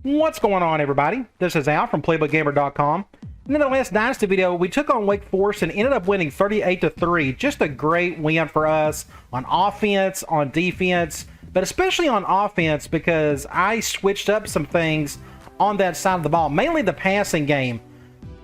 What's going on, everybody? This is Al from PlaybookGamer.com. And in the last Dynasty video, we took on Wake Forest and ended up winning 38-3. Just a great win for us on offense, on defense, but especially on offense because I switched up some things on that side of the ball, mainly the passing game.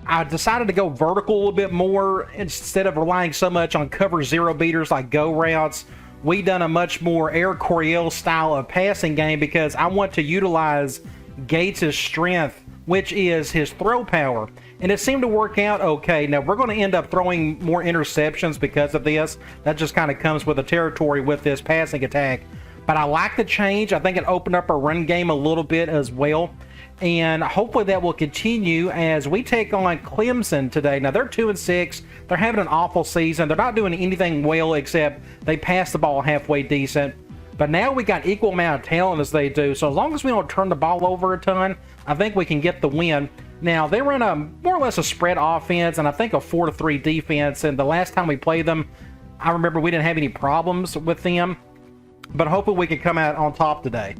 I decided to go vertical a little bit more instead of relying so much on cover zero beaters like go routes. We done a much more Eric Coryell style of passing game because I want to utilize Gates' strength, which is his throw power, and it seemed to work out okay. Now we're going to end up throwing more interceptions because of this. That just kind of comes with the territory with this passing attack, but I like the change. I think it opened up our run game a little bit as well, and hopefully that will continue as we take on Clemson today. Now they're 2-6. They're having an awful season. They're not doing anything well except they pass the ball halfway decent. But now we got equal amount of talent as they do. So as long as we don't turn the ball over a ton, I think we can get the win. Now, they run a more or less a spread offense and I think a 4-3 defense. And the last time we played them, I remember we didn't have any problems with them. But hopefully we can come out on top today.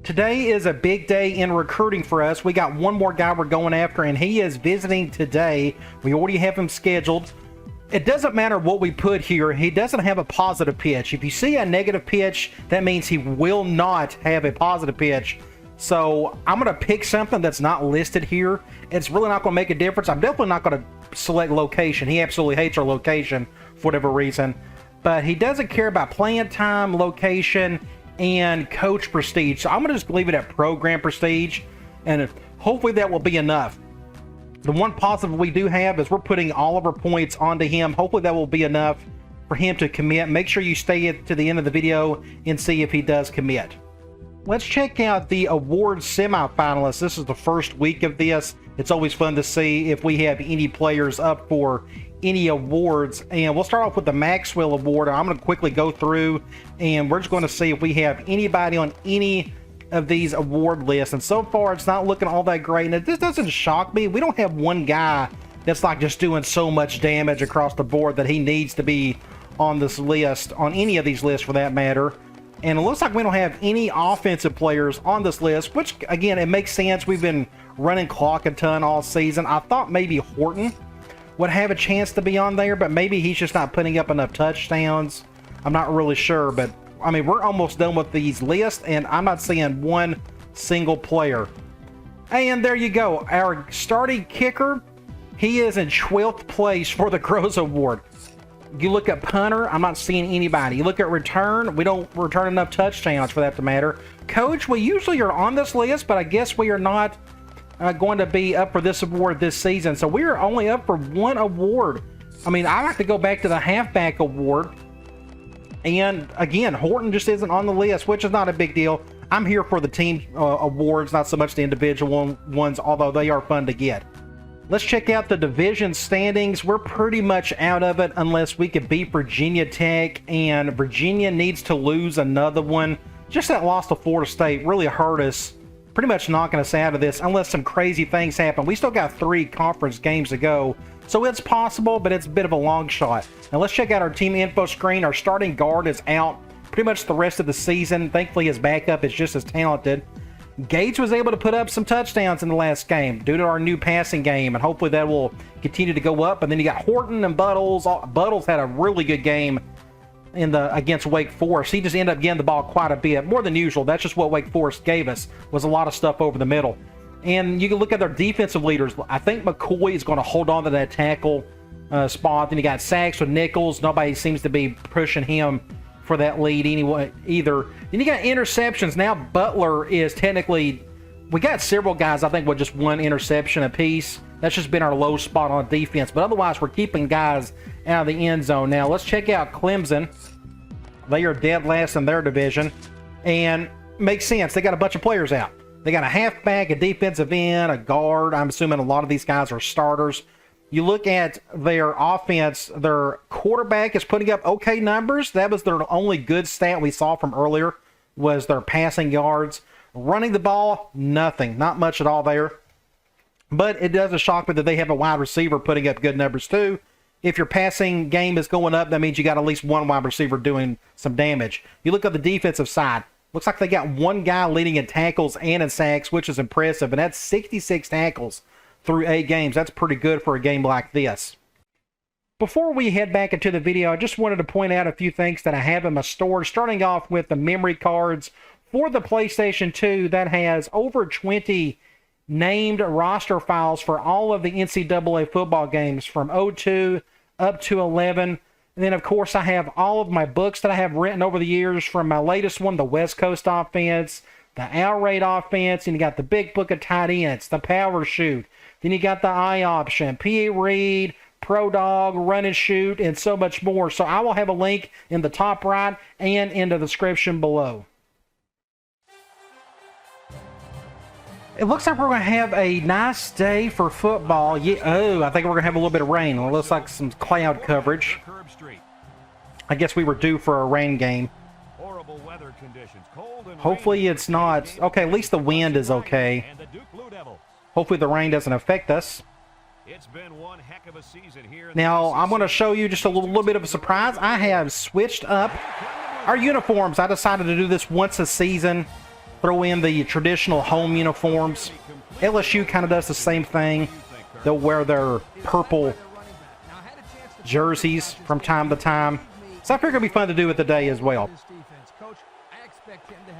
Today is a big day in recruiting for us. We got one more guy we're going after, and he is visiting today. We already have him scheduled. It doesn't matter what we put here. He doesn't have a positive pitch. If you see a negative pitch, that means he will not have a positive pitch. So I'm going to pick something that's not listed here. It's really not going to make a difference. I'm definitely not going to select location. He absolutely hates our location for whatever reason. But he doesn't care about playing time, location, and coach prestige. So I'm going to just leave it at program prestige, and hopefully that will be enough. The one positive we do have is we're putting all of our points onto him. Hopefully that will be enough for him to commit. Make sure you stay to the end of the video and see if he does commit. Let's check out the award semifinalists. This is the first week of this. It's always fun to see if we have any players up for any awards. And we'll start off with the Maxwell Award. I'm going to quickly go through and we're just going to see if we have anybody on any of these award lists, and so far it's not looking all that great. And this doesn't shock me. We don't have one guy that's like just doing so much damage across the board that he needs to be on this list, on any of these lists for that matter. And it looks like we don't have any offensive players on this list, which again, it makes sense. We've been running clock a ton all season. I thought maybe Horton would have a chance to be on there, but maybe he's just not putting up enough touchdowns. I'm not really sure, but I mean, we're almost done with these lists, and I'm not seeing one single player. And there you go. Our starting kicker, he is in 12th place for the Gross Award. You look at punter, I'm not seeing anybody. You look at return, we don't return enough touchdowns for that to matter. Coach, we usually are on this list, but I guess we are not going to be up for this award this season. So we are only up for one award. I mean, I like to go back to the halfback award. And again, Horton just isn't on the list, which is not a big deal. I'm here for the team awards, not so much the individual ones, although they are fun to get. Let's check out the division standings. We're pretty much out of it unless we could beat Virginia Tech, and Virginia needs to lose another one. Just that loss to Florida State really hurt us, pretty much knocking us out of this unless some crazy things happen. We still got 3 conference games to go. So it's possible, but it's a bit of a long shot. Now let's check out our team info screen. Our starting guard is out pretty much the rest of the season. Thankfully, his backup is just as talented. Gates was able to put up some touchdowns in the last game due to our new passing game, and hopefully that will continue to go up. And then you got Horton and Buttles. Buttles had a really good game against Wake Forest. He just ended up getting the ball quite a bit, more than usual. That's just what Wake Forest gave us, was a lot of stuff over the middle. And you can look at their defensive leaders. I think McCoy is going to hold on to that tackle spot. Then you got sacks with Nichols. Nobody seems to be pushing him for that lead anyway either. Then you got interceptions. Now Butler is technically, we got several guys I think with just 1 interception apiece. That's just been our low spot on defense. But otherwise, we're keeping guys out of the end zone. Now let's check out Clemson. They are dead last in their division, and makes sense. They got a bunch of players out. They got a halfback, a defensive end, a guard. I'm assuming a lot of these guys are starters. You look at their offense, their quarterback is putting up okay numbers. That was their only good stat we saw from earlier, was their passing yards. Running the ball, nothing. Not much at all there. But it doesn't shock me that they have a wide receiver putting up good numbers too. If your passing game is going up, that means you got at least one wide receiver doing some damage. You look at the defensive side. Looks like they got one guy leading in tackles and in sacks, which is impressive. And that's 66 tackles through 8 games. That's pretty good for a game like this. Before we head back into the video, I just wanted to point out a few things that I have in my store. Starting off with the memory cards for the PlayStation 2 that has over 20 named roster files for all of the NCAA football games from 02 up to 11. And then, of course, I have all of my books that I have written over the years, from my latest one, the West Coast Offense, the Air Raid Offense, and you got the Big Book of Tight Ends, the Power Shoot. Then you got the I Option, P.A. Reed, Pro Dog, Run and Shoot, and so much more. So I will have a link in the top right and in the description below. It looks like we're going to have a nice day for football. Yeah, oh, I think we're going to have a little bit of rain. It looks like some cloud coverage. I guess we were due for a rain game. Hopefully it's not. Okay, at least the wind is okay. Hopefully the rain doesn't affect us. Now, I'm going to show you just a little bit of a surprise. I have switched up our uniforms. I decided to do this once a season. Throw in the traditional home uniforms. LSU kind of does the same thing. They'll wear their purple jerseys from time to time. So I figure it'll be fun to do it today as well.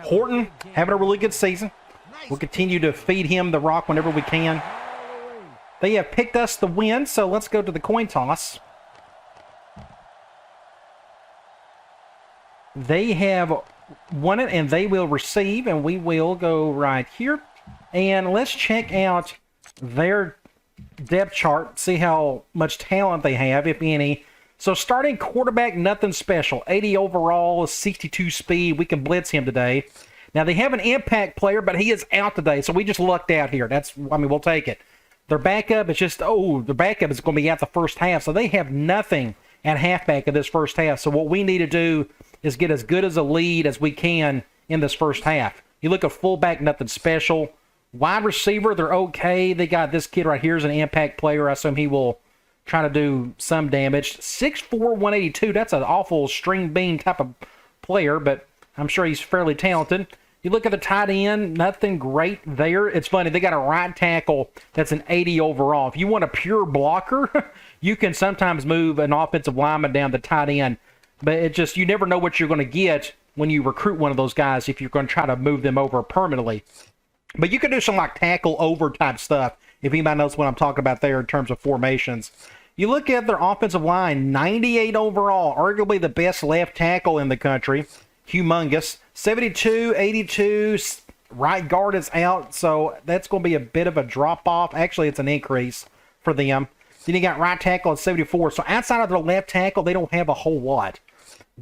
Horton having a really good season. We'll continue to feed him the rock whenever we can. They have picked us the win, so let's go to the coin toss. They have won it, and they will receive, and we will go right here. And let's check out their depth chart, see how much talent they have, if any. So starting quarterback, nothing special. 80 overall, 62 speed. We can blitz him today. Now, they have an impact player, but he is out today, so we just lucked out here. We'll take it. Their backup is the backup is going to be out the first half, so they have nothing at halfback in this first half. So what we need to do is get as good as a lead as we can in this first half. You look at fullback, nothing special. Wide receiver, they're okay. They got this kid right here as an impact player. I assume he will try to do some damage. 6'4", 182. That's an awful string bean type of player, but I'm sure he's fairly talented. You look at the tight end, nothing great there. It's funny, they got a right tackle that's an 80 overall. If you want a pure blocker, you can sometimes move an offensive lineman down the tight end. But you never know what you're going to get when you recruit one of those guys if you're going to try to move them over permanently. But you can do some like tackle over type stuff, if anybody knows what I'm talking about there in terms of formations. You look at their offensive line, 98 overall, arguably the best left tackle in the country. Humongous. 72, 82, right guard is out, so that's going to be a bit of a drop-off. Actually, it's an increase for them. Then you got right tackle at 74. So outside of their left tackle, they don't have a whole lot.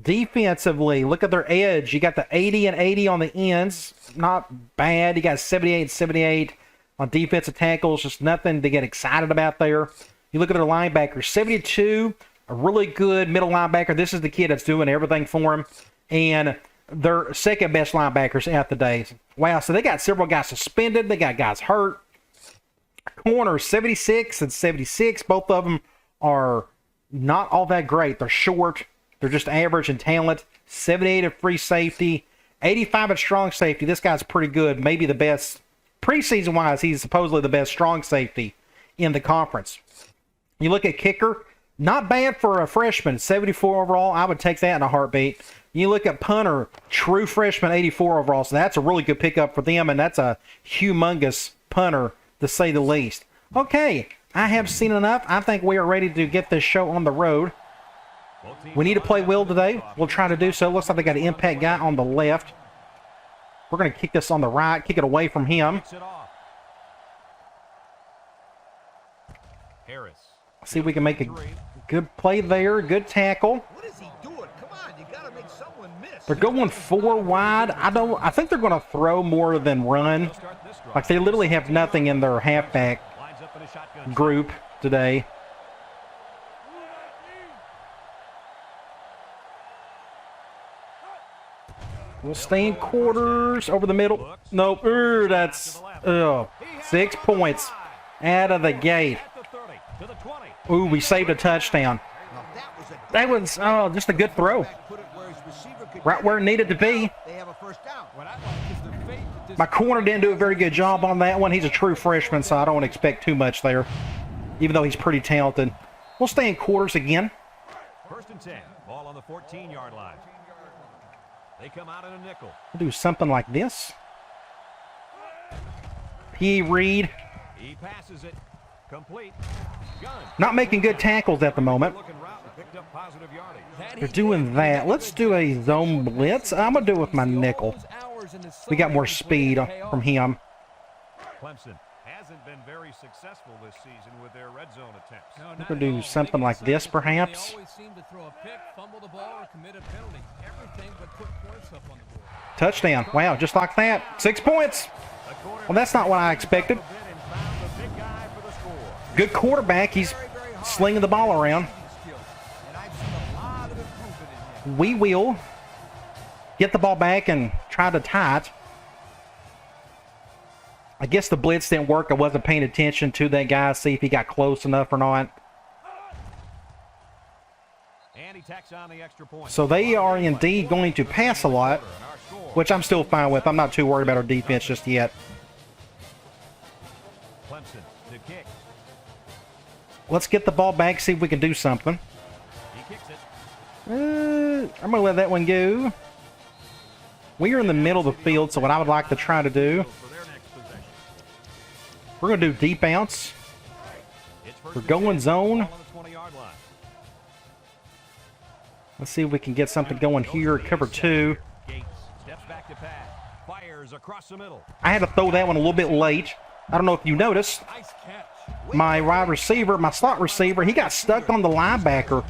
Defensively, look at their edge. You got the 80 and 80 on the ends. Not bad. You got 78 and 78 on defensive tackles. Just nothing to get excited about there. You look at their linebacker, 72, a really good middle linebacker. This is the kid that's doing everything for him. And their second best linebackers out today. Wow, so they got several guys suspended. They got guys hurt. Corners, 76 and 76. Both of them are not all that great. They're short. They're just average in talent. 78 at free safety. 85 at strong safety. This guy's pretty good. Maybe the best. Preseason-wise, he's supposedly the best strong safety in the conference. You look at kicker. Not bad for a freshman. 74 overall. I would take that in a heartbeat. You look at punter. True freshman, 84 overall. So that's a really good pickup for them, and that's a humongous punter, to say the least. Okay, I have seen enough. I think we are ready to get this show on the road. We need to play well today. We'll try to do so. Looks like they got an impact guy on the left. We're going to kick this on the right, kick it away from him. See if we can make a good play there. Good tackle. They're going 4 wide. I think they're going to throw more than run. Like, they literally have nothing in their halfback group today. We'll stay in quarters over the middle. Nope. That's 6 points out of the gate. Ooh, we saved a touchdown. That was just a good throw. Right where it needed to be. My corner didn't do a very good job on that one. He's a true freshman, so I don't expect too much there, even though he's pretty talented. We'll stay in quarters again. 1st and 10. Ball on the 14-yard line. They come out in a nickel. We'll do something like this. P. Reed. He passes it. Complete. Gun. Not making good tackles at the moment. They're doing that. Let's do a zone blitz. I'm going to do it with my nickel. We got more speed from him. Clemson hasn't been very successful this season with their red zone attempts. We're going to do something like this, perhaps. Touchdown. Wow, just like that. 6 points. Well, that's not what I expected. Good quarterback. He's slinging the ball around. We will get the ball back and try to tie it. I guess the blitz didn't work. I wasn't paying attention to that guy, see if he got close enough or not. And he tacks on the extra point. So they are indeed going to pass a lot, which I'm still fine with. I'm not too worried about our defense just yet. Clemson to kick. Let's get the ball back, see if we can do something. He kicks it. I'm going to let that one go. We are in the middle of the field, so what I would like to try to do, we're going to do deep bounce. We're going zone. Let's see if we can get something going here. Cover 2. I had to throw that one a little bit late. I don't know if you noticed. My wide receiver, my slot receiver, he got stuck on the linebacker.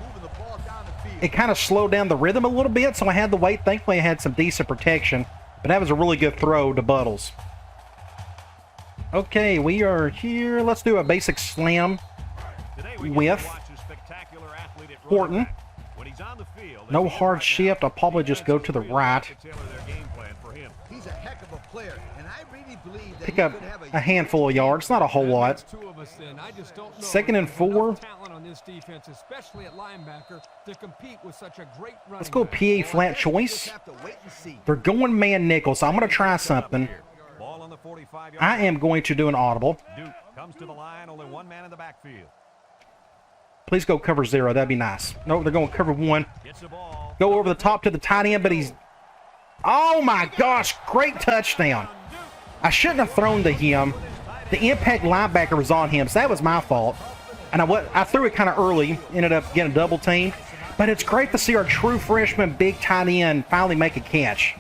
It kind of slowed down the rhythm a little bit, so I had to wait. Thankfully, I had some decent protection, but that was a really good throw to Buttles. Okay, we are here. Let's do a basic slam with Horton. No hard shift. I'll probably just go to the right. Pick up a handful of yards, not a whole lot. 2nd and 4. Let's go PA flat choice. They're going man nickel, so I'm going to try something. I am going to do an audible. Please go cover 0. That'd be nice. No, they're going cover 1. Go over the top to the tight end, but he's... Oh my gosh, great touchdown. I shouldn't have thrown to him. The impact linebacker was on him, so that was my fault. And I threw it kind of early, ended up getting double teamed. But it's great to see our true freshman big tight end finally make a catch.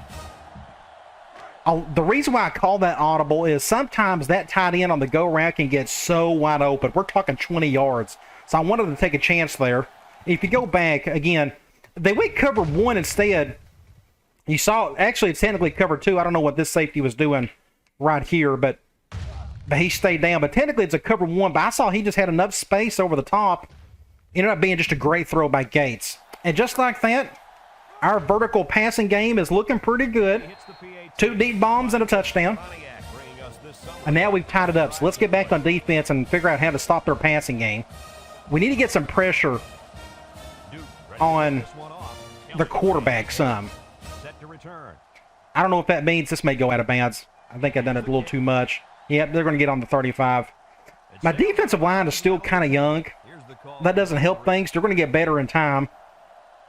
The reason why I call that audible is sometimes that tight end on the go route can get so wide open. We're talking 20 yards. So I wanted to take a chance there. If you go back, again, they went cover 1 instead. You saw, actually, it's technically cover 2. I don't know what this safety was doing right here, but he stayed down. But technically, it's a cover 1. But I saw he just had enough space over the top. Ended up being just a great throw by Gates. And just like that, our vertical passing game is looking pretty good. 2 deep bombs and a touchdown. And now we've tied it up. So let's get back on defense and figure out how to stop their passing game. We need to get some pressure on the quarterback some. I don't know if that means this may go out of bounds. I think I've done it a little too much. Yep, they're going to get on the 35. My defensive line is still kind of young. That doesn't help things. They're going to get better in time.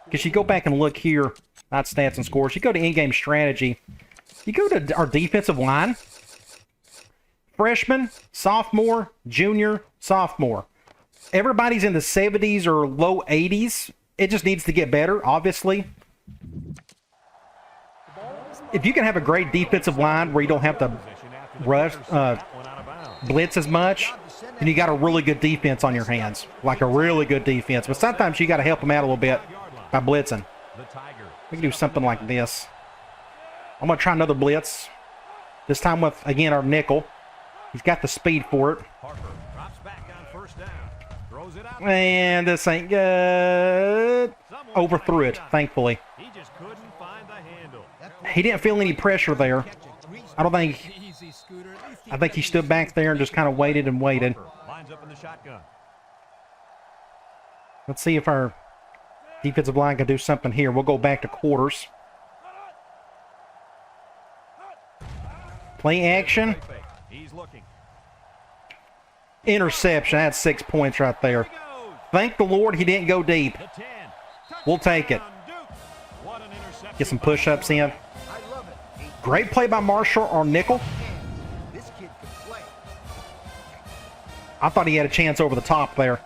Because you go back and look here, not stats and scores. You go to in-game strategy. You go to our defensive line. Freshman, sophomore, junior, sophomore. Everybody's in the 70s or low 80s. It just needs to get better, obviously. If you can have a great defensive line where you don't have to rush, blitz as much, then you got a really good defense on your hands. Like a really good defense. But sometimes you got to help them out a little bit by blitzing. We can do something like this. I'm going to try another blitz. This time with, again, our nickel. He's got the speed for it. And this ain't good. Overthrew it, thankfully. He didn't feel any pressure there. I think he stood back there and just kind of waited and waited. Let's see if our defensive line can do something here. We'll go back to quarters. Play action. He's looking. Interception. That's 6 points right there. Thank the Lord he didn't go deep. The 10. We'll take it. What an interception. Get some push-ups in. Great play by Marshall on nickel. I thought he had a chance over the top there.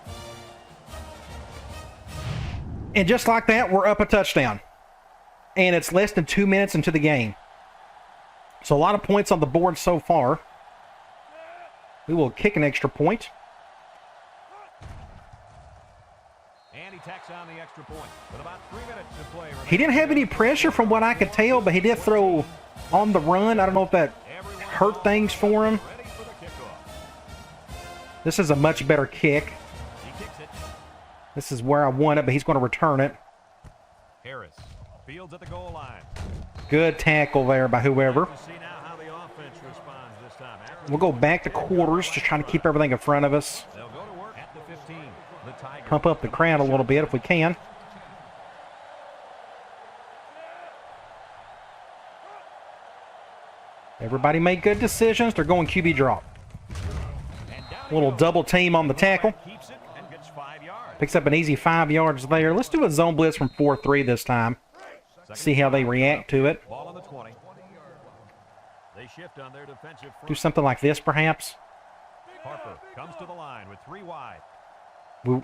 And just like that, we're up a touchdown. And it's less than 2 minutes into the game. So a lot of points on the board so far. We will kick an extra point. And he tacks on the extra point with about 3 minutes to play. He didn't have any pressure from what I could tell, but he did throw on the run. I don't know if that hurt things for him. Ready for the kickoff. This is a much better kick. He kicks it. This is where I want it, but he's going to return it. Harris fields at the goal line. Good tackle there by whoever. We'll see now how the offense responds this time. We'll go back to quarters, just trying to keep everything in front of us. They'll go to work at the 15. The Tigers. Pump up the crowd a little bit if we can. Everybody made good decisions. They're going QB drop. A little double team on the tackle. Keeps it and gets 5 yards. Picks up an easy 5 yards there. Let's do a zone blitz from 4-3 this time. See how they react to it. Ball on the 20. They shift on their defensive front. Do something like this, perhaps. Harper comes to the line with 3 wide.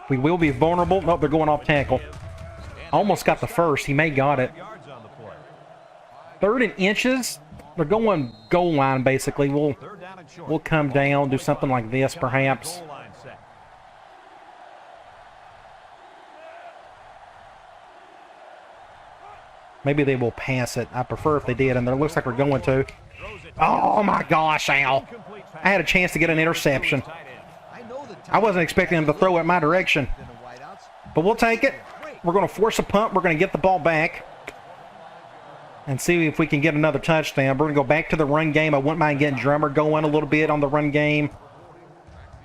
We will be vulnerable. Nope, they're going off tackle. Almost got the first. He may got it. Yards on the play. 3rd and inches. They're going goal line, basically. We'll 3rd down and short. We'll come down, do something like this, perhaps. Goal line set. Maybe they will pass it. I prefer if they did, and it looks like we're going to. Oh, my gosh, Al. I had a chance to get an interception. I wasn't expecting him to throw it my direction. But we'll take it. We're going to force a punt. We're going to get the ball back and see if we can get another touchdown. We're going to go back to the run game. I wouldn't mind getting Drummer going a little bit on the run game.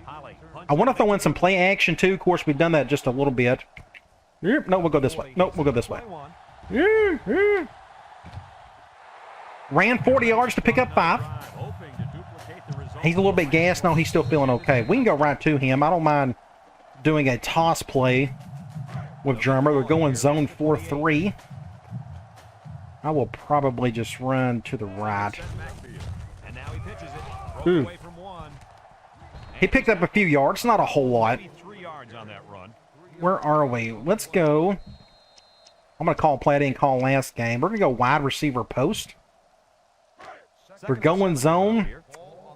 I want to throw in some play action, too. Of course, we've done that just a little bit. No, we'll go this way. Nope, we'll go this way. Ran 40 yards to pick up 5. He's a little bit gassed. No, he's still feeling okay. We can go right to him. I don't mind doing a toss play with Drummer. We're going zone 4-3. I will probably just run to the right. And now he pitches it. Ooh. Away from 1. He picked up a few yards. Not a whole lot. 3 yards on that run. Where are we? Let's go. I'm going to call play I didn't call last game. We're going to go wide receiver post. We're going zone.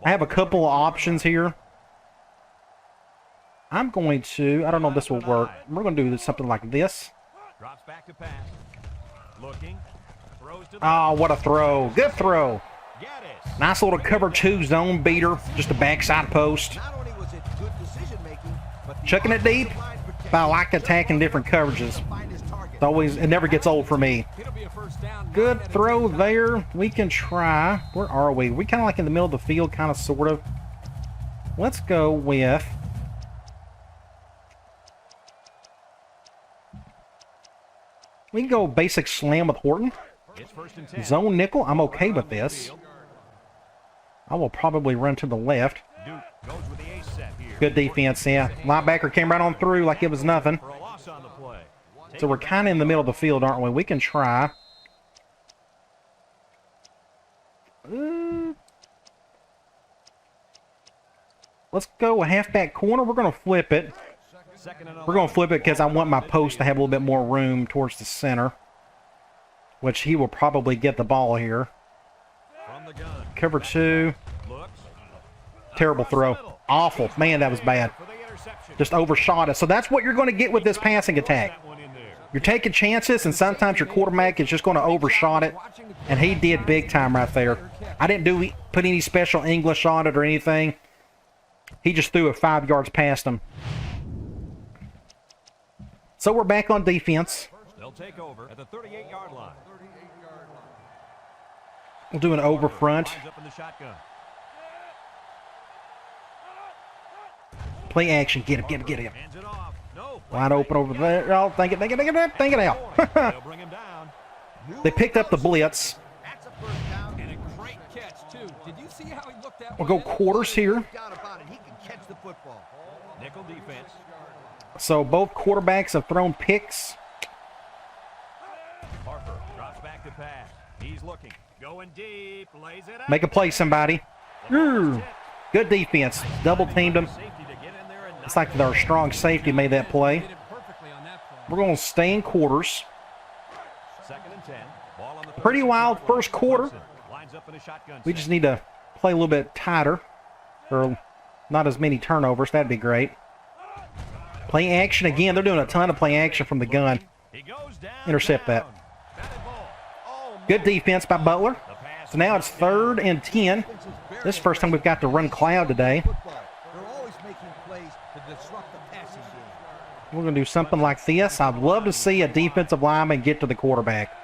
I have a couple of options here. I'm going to, I don't know if this will work. We're going to do something like this. Drops back to pass. Looking. Throws to the Oh, what a throw. Good throw. Gaddis. Nice little cover 2 zone beater. Just a backside post. Not only was it good decision making, but the Chucking it deep. But I like attacking different coverages. find his target. It never gets old for me. It'll be a first down. Good throw there. We can try. Where are we? We kind of like in the middle of the field, kind of, sort of. Let's go with... We can go basic slam with Horton. It's 1st and 10. Zone nickel. I'm okay with this. I will probably run to the left. Duke goes with the ace set here. Good defense, yeah. Linebacker came right on through like it was nothing. For a loss on the play. So we're kind of in the middle of the field, aren't we? We can try. Let's go a halfback corner. We're going to flip it. We're going to flip it because I want my post to have a little bit more room towards the center, which he will probably get the ball here. From the gun. Cover 2. Looks. Terrible throw. Awful. Man, that was bad. For the interception. Just overshot it. So that's what you're going to get with this passing attack. That one in there. You're taking chances, and sometimes your quarterback is just going to overshot it, and he did big time right there. I didn't put any special English on it or anything. He just threw it 5 yards past him. So we're back on defense. They'll take over at the 38-yard line. We'll do an over front. Lines up in the shotgun. Play action. Get him, get him, get him. Hands it off. No. Wide open over there. Oh, think it out. They'll bring him down. They picked up the blitz. That's a first down and a great catch too. Did you We'll go quarters here. Doubt about it. He can catch the football. Nickel defense. So both quarterbacks have thrown picks. Harper drops back to pass. He's looking. Going deep. Lays it out. Make a play, somebody. Ooh, good defense. Double teamed him. It's like their strong safety made that play. We're going to stay in quarters. 2nd and 10. Ball on the Pretty wild first quarter. Lines up in a shotgun We just need to play a little bit tighter, or not as many turnovers. That'd be great. Play action again. They're doing a ton of play action from the gun. He goes down. Intercept that. Good defense by Butler. So now it's 3rd and 10. This is the first time we've got to run cloud today. They're always making plays to disrupt the passing game. We're going to do something like this. I'd love to see a defensive lineman get to the quarterback.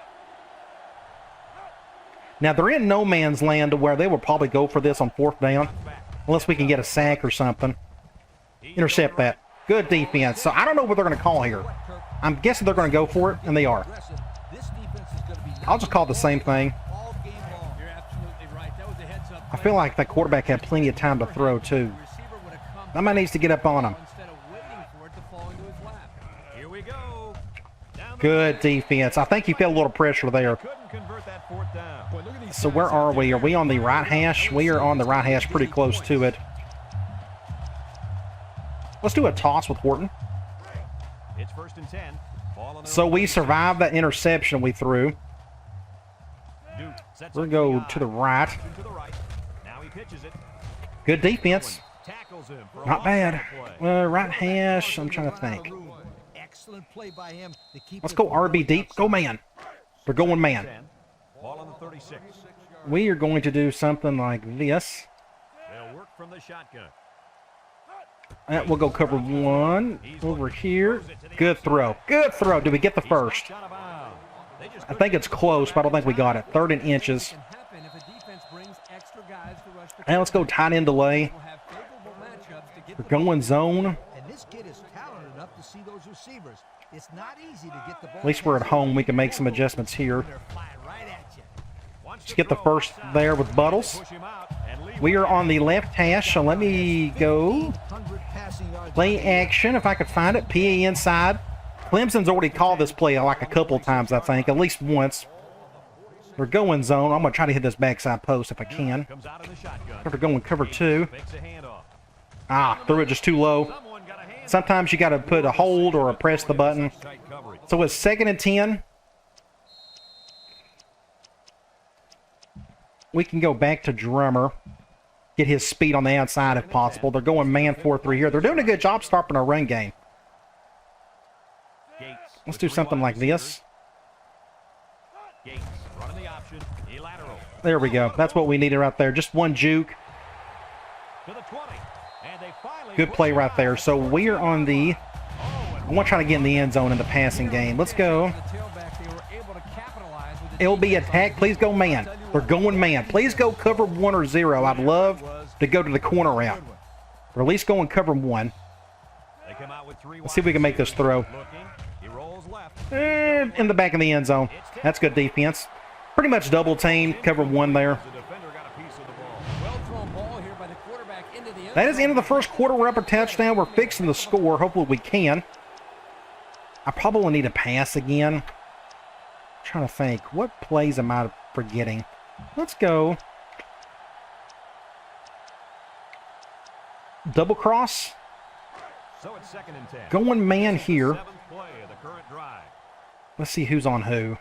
Now, they're in no man's land to where they will probably go for this on 4th down, unless we can get a sack or something. Intercept that. Good defense. So I don't know what they're going to call here. I'm guessing they're going to go for it, and they are. I'll just call it the same thing. I feel like that quarterback had plenty of time to throw, too. Somebody needs to get up on him. Here we go. Good defense. I think he felt a little pressure there. Couldn't convert that 4th down. So where are we? Are we on the right hash? We are on the right hash, pretty close to it. Let's do a toss with Horton. It's 1st and 10. Ball on the So we survived that interception we threw. Duke sets We're up going to go the to the right. to the right. Now he pitches it. Good defense. Tackles him for a Not loss bad. on the play. Right hash. I'm trying to think. Excellent play by him to keep Let's it go RB deep. Go man. We're going man. 10. Ball on the 36. We are going to do something like this. They'll work from the shotgun. We'll go cover 1 over here. Good throw. Good throw. Did we get the first? Out of bounds. They just I think it's close, but I don't think we got it. 3rd and inches. And let's go tight end delay. We're going zone. And this kid is talented enough to see those receivers. It's not easy to get the ball. At least we're at home. We can make some adjustments here. They're flying right at you. Let's get the first there with Buttles. push him out and leave We are on the left hash, so let me go 100 passing yards. play action if I could find it. PA inside. Clemson's already called this play like a couple of times, I think, at least once. We're going zone. I'm going to try to hit this backside post if I can. comes out in the shotgun. We're going cover 2. Fakes a handoff. Threw it just too low. Someone got a hand. Sometimes you got to put a hold or a press the button. Tight coverage. So it's 2nd and 10. We can go back to Drummer. Get his speed on the outside if possible. They're going man 4-3 here. They're doing a good job stopping our run game. Gates Let's with do 3 something wide like receivers. this. Gates running the option. A lateral There we go. That's what we needed right there. Just one juke. to the 20. And they finally Good play right there. So we are on the... I want to try to get in the end zone in the passing game. Let's go. LB attack. Please go man. They're going man. Please go cover 1 or 0. I'd love to go to the corner route. Or at least go and cover 1. They come out with 3 Let's see if we can make this throw. looking. He rolls left. And in the back of the end zone. That's good defense. Pretty much double team. Cover 1 there. The defender got a piece of the ball. Well thrown ball here by the quarterback into the end That is the end of the first quarter. We're up a touchdown. We're fixing the score. Hopefully we can. I probably need a pass again. Trying to think. What plays am I forgetting? Let's go. Double cross. So it's 2nd and 10. Going man here. 7th play of the current drive. Let's see who's on who.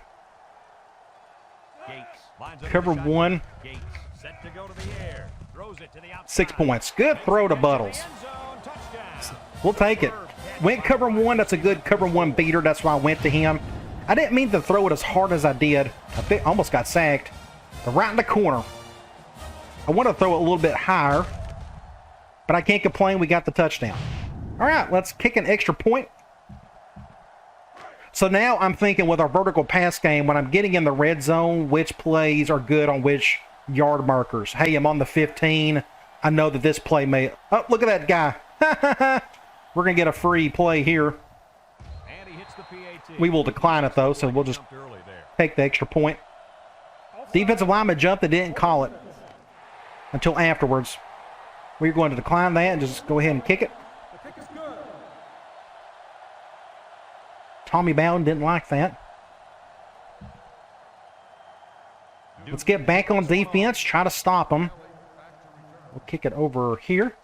Gates lines up Cover in the shotgun. 1. Gates set to go to the air. Throws it to the outside. 6 points. Good throw to Buttles. End zone, touchdown. We'll take it. Went cover 1. That's a good cover 1 beater. That's why I went to him. I didn't mean to throw it as hard as I did. Almost got sacked. But right in the corner. I want to throw it a little bit higher. But I can't complain. We got the touchdown. All right, let's kick an extra point. So now I'm thinking with our vertical pass game, when I'm getting in the red zone, which plays are good on which yard markers. Hey, I'm on the 15. I know that this play may... Oh, look at that guy. We're going to get a free play here. And he hits the PAT. We will decline it, though, so we'll just Jumped early there. take the extra point. Defensive lineman jumped. They didn't call it. until afterwards. We're going to decline that and just go ahead and kick it. Tommy Bowden didn't like that. Let's get back on defense, try to stop them. We'll kick it over here.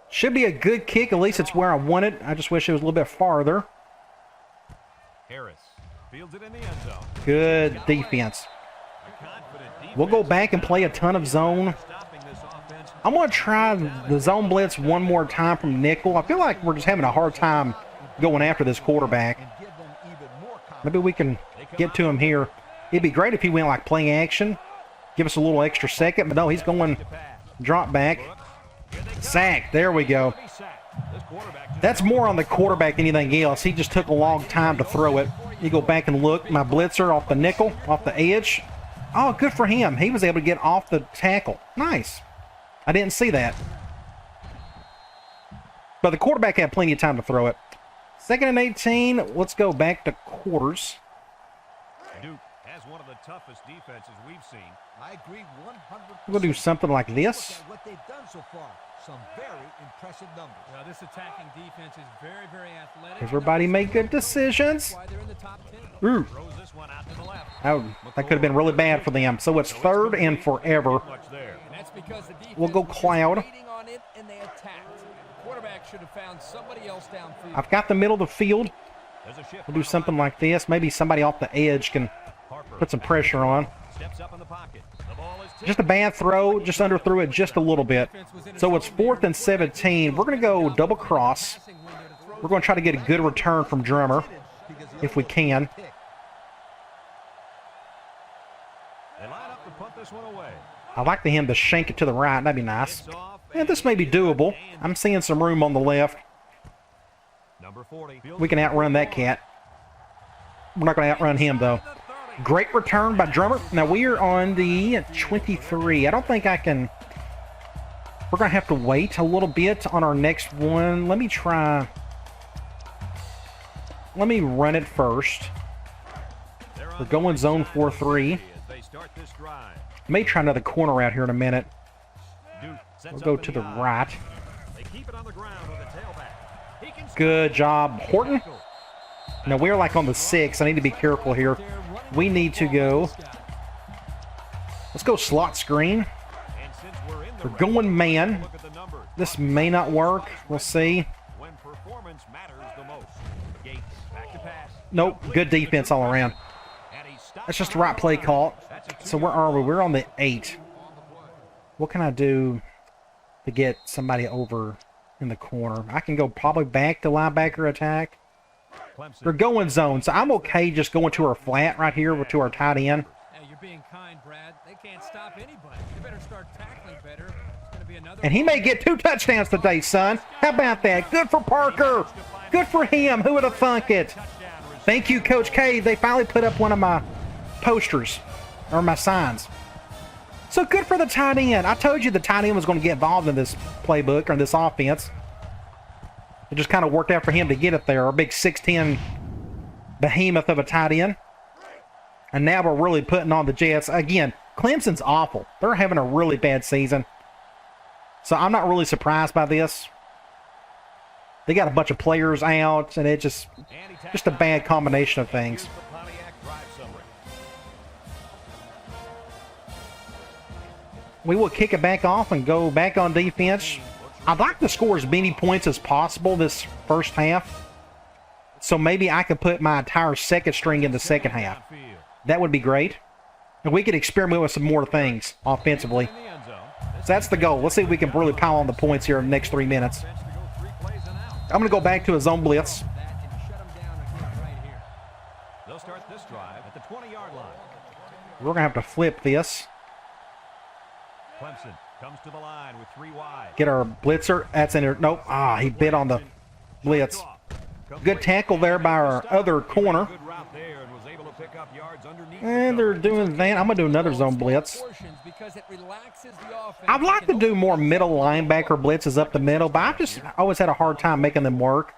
Should be a good kick, at least it's where I want it. I just wish it was a little bit farther. Harris fields it in the end zone. Good defense. We'll go back and play a ton of zone. I'm going to try the zone blitz one more time from nickel. I feel like we're just having a hard time going after this quarterback. Maybe we can get to him here. It'd be great if he went like play action. Give us a little extra second. But no, he's going drop back. Sack. There we go. That's more on the quarterback than anything else. He just took a long time to throw it. You go back and look. My blitzer off the nickel, off the edge. Oh, good for him. He was able to get off the tackle. Nice. I didn't see that. But the quarterback had plenty of time to throw it. 2nd and 18. Let's go back to quarters. Duke has one of the toughest defenses we've seen. I agree 100%. We'll do something like this. Look at what they've done so far. Some very impressive numbers. Now, this attacking defense is very, very athletic. Everybody make good decisions. Why they're in the top 10. Ooh. Throws this one out to the left. That could have been really bad for them. So it's 3rd and forever. Much there. And that's because the defense We'll go was just cloud. waiting on it and they attacked. Quarterback should have found somebody else downfield. I've got the middle of the field. There's a shift. We'll do something like this. Maybe somebody off the edge can put some pressure on. Steps up in the pocket. The ball is tipped. Just a bad throw. Just underthrew it just a little bit. So it's 4th and 17. We're going to go double cross. We're going to try to get a good return from Drummer if we can. They line up to punt this one away. I'd like him to shank it to the right. That'd be nice. It's off, Yeah, this may be doable. I'm seeing some room on the left. number 40. We can outrun that cat. We're not going to outrun him, though. Great return by Drummer. Now, we are on the 23. I don't think I can... We're going to have to wait a little bit on our next one. Let me try... Let me run it first. We're going zone 4-3. As they start this drive. May try another corner out here in a minute. Duke sets We'll up go in to the I. right. They keep it on the ground with a tailback. He can Good job, Horton. Now, we're like on the 6. I need to be careful here. We need to go... Let's go slot screen. And since we're in the We're going man. look at the numbers. This may not work. We'll see. When performance matters the most. Gates back to pass. Nope. Good defense all around. And he stops That's just the right play call. So where are we? We're on the 8. What can I do to get somebody over in the corner? I can go probably back to linebacker attack. We're going zone, so I'm okay just going to our flat right here to our tight end. Hey, you're being kind, Brad. They can't stop anybody. They better start tackling better. It's going to be another. And he may get 2 touchdowns today, son. How about that? Good for Parker. Good for him. Who would have thunk it? Thank you, Coach K. They finally put up one of my posters or my signs. So good for the tight end. I told you the tight end was going to get involved in this playbook or this offense. It just kind of worked out for him to get it there. Our big 6'10 behemoth of a tight end. And now we're really putting on the Jets. Again, Clemson's awful. They're having a really bad season. So I'm not really surprised by this. They got a bunch of players out, and it just a bad combination of things. We will kick it back off and go back on defense. I'd like to score as many points as possible this first half. So maybe I could put my entire second string in the second half. That would be great. And we could experiment with some more things offensively. So that's the goal. Let's see if we can really pile on the points here in the next 3 minutes. I'm going to go back to a zone blitz. They'll start this drive at the 20-yard line. We're going to have to flip this. Clemson comes to the line with 3 wide. Get our blitzer. That's in there. Nope. He bit on the blitz. Good tackle there by our other corner. Good route there and was able to pick up yards underneath. And they're doing that. I'm going to do another zone blitz. I'd like to do more middle linebacker blitzes up the middle, but I've just always had a hard time making them work.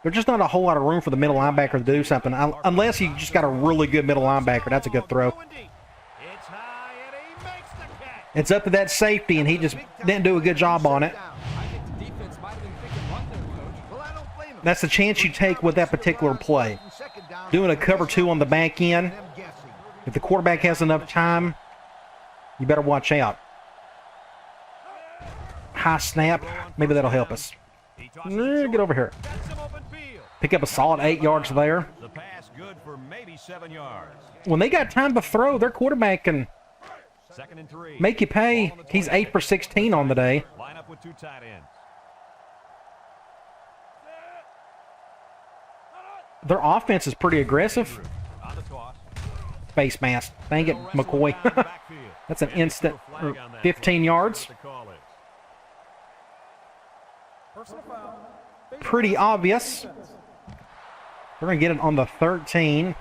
There's just not a whole lot of room for the middle linebacker to do something, unless you just got a really good middle linebacker. That's a good throw. It's high and he makes the catch. It's up to that safety, and he just didn't do a good job on it. I think the defense might have been thinking run there, Coach. Well, I don't blame him. That's the chance you take with that particular play. Doing a cover 2 on the back end. If the quarterback has enough time, you better watch out. High snap. Maybe that'll help us. Get over here. Pick up a solid 8 yards there. The pass good for maybe 7 yards. When they got time to throw, their quarterback can 2nd and 3. make you pay. He's 8 for 16 on the day. Line up with 2 tight ends. Their offense is pretty aggressive. On the toss. Face mask. Dang it, McCoy. That's an instant 15 yards. Pretty obvious. We're going to get it on the 13.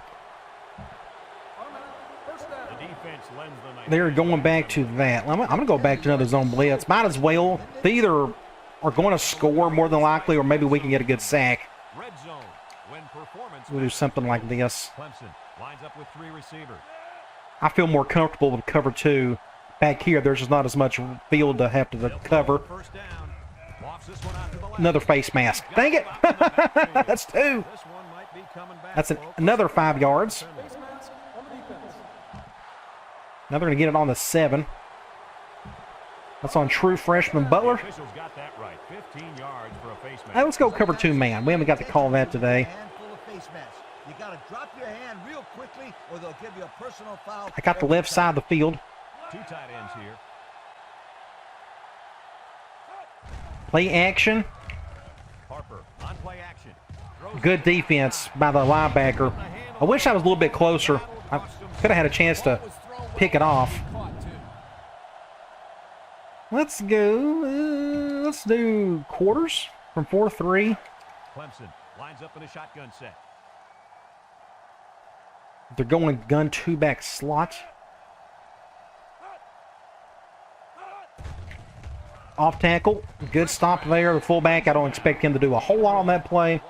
They're going back to that. I'm going to go back to another zone blitz. Might as well. They either are going to score more than likely, or maybe we can get a good sack. Red zone. When performance We'll do something like this. Clemson lines up with 3 receivers. I feel more comfortable with cover 2. Back here, there's just not as much field to have to cover. First down. Lofts this one out to the left. Another face mask. Dang it! That's 2. This one might be coming back. That's another 5 yards. Now they're going to get it on the 7. That's on true freshman Butler. Officials got that right. 15 yards for a face mask. Hey, let's go cover 2 man. We haven't got to call that today. Handful of face masks. You got to drop your hand real quickly, or they'll give you a personal foul. I got the left side of the field. 2 tight ends here. Play action. Harper on play action. Good defense by the linebacker. I wish I was a little bit closer. I could have had a chance to pick it off. Let's go. Let's do quarters from 4-3. Clemson lines up in a shotgun set. They're going gun 2-back slot. Off tackle. Good stop there. The fullback, I don't expect him to do a whole lot on that play.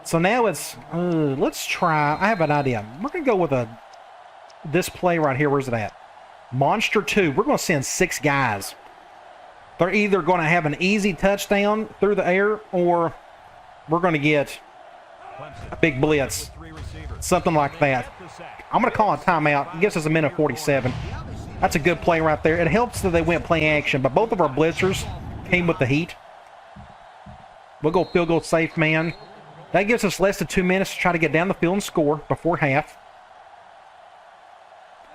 So now it's, let's try. I have an idea. We're going to go with this play right here. Where's it at? Monster 2. We're going to send 6 guys. They're either going to have an easy touchdown through the air, or we're going to get a big blitz. Something like that. I'm going to call a timeout. It gives us a minute 47. That's a good play right there. It helps that they went play action, but both of our blitzers came with the heat. We'll go field goal safe man. That gives us less than 2 minutes to try to get down the field and score before half.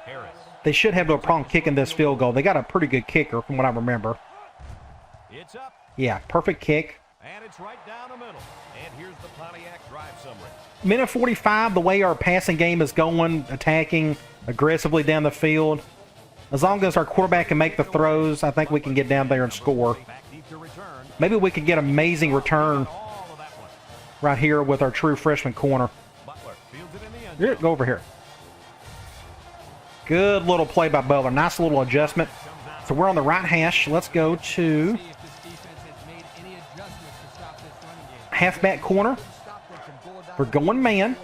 Harris. They should have no problem kicking this field goal. They got a pretty good kicker from what I remember. It's up. Yeah, perfect kick. And it's right down the middle. And here's the Pontiac drive summary. Minute 45, the way our passing game is going, attacking aggressively down the field. As long as our quarterback can make the throws, I think we can get down there and score. Back deep to return. Maybe we could get an amazing return All of that one. right here with our true freshman corner. Butler fields it in the end. Here, go over here. Good little play by Butler. Nice little adjustment. So we're on the right hash. Let's go to halfback corner. We're going man.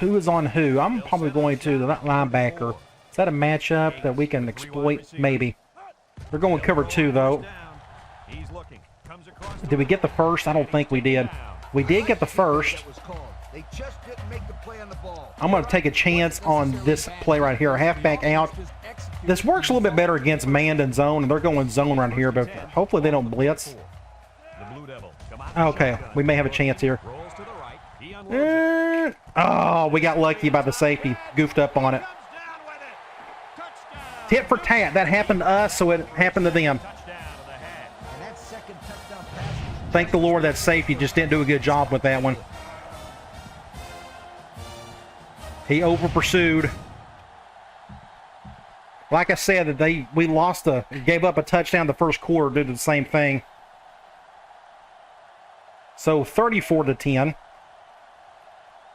Who is on who? I'm probably going to the linebacker. Is that a matchup that we can exploit? Maybe. They're going cover 2, though. He's looking. Comes across. Did we get the first? I don't think we did. We did get the first. They just didn't make the play on the ball. I'm going to take a chance on this play right here. Halfback out. This works a little bit better against man than zone, and they're going zone right here, but hopefully they don't blitz. The Blue Devil. Come out. Okay, we may have a chance here. Rolls to the right. He unloads it. Oh, we got lucky by the safety. Goofed up on it. Comes down with it. Touchdown. Tit for tat. That happened to us, so it happened to them. Touchdown to the head. And that second touchdown pass. Thank the Lord that safety just didn't do a good job with that one. He over pursued. Like I said, that we gave up a touchdown the first quarter due to the same thing. So 34-10.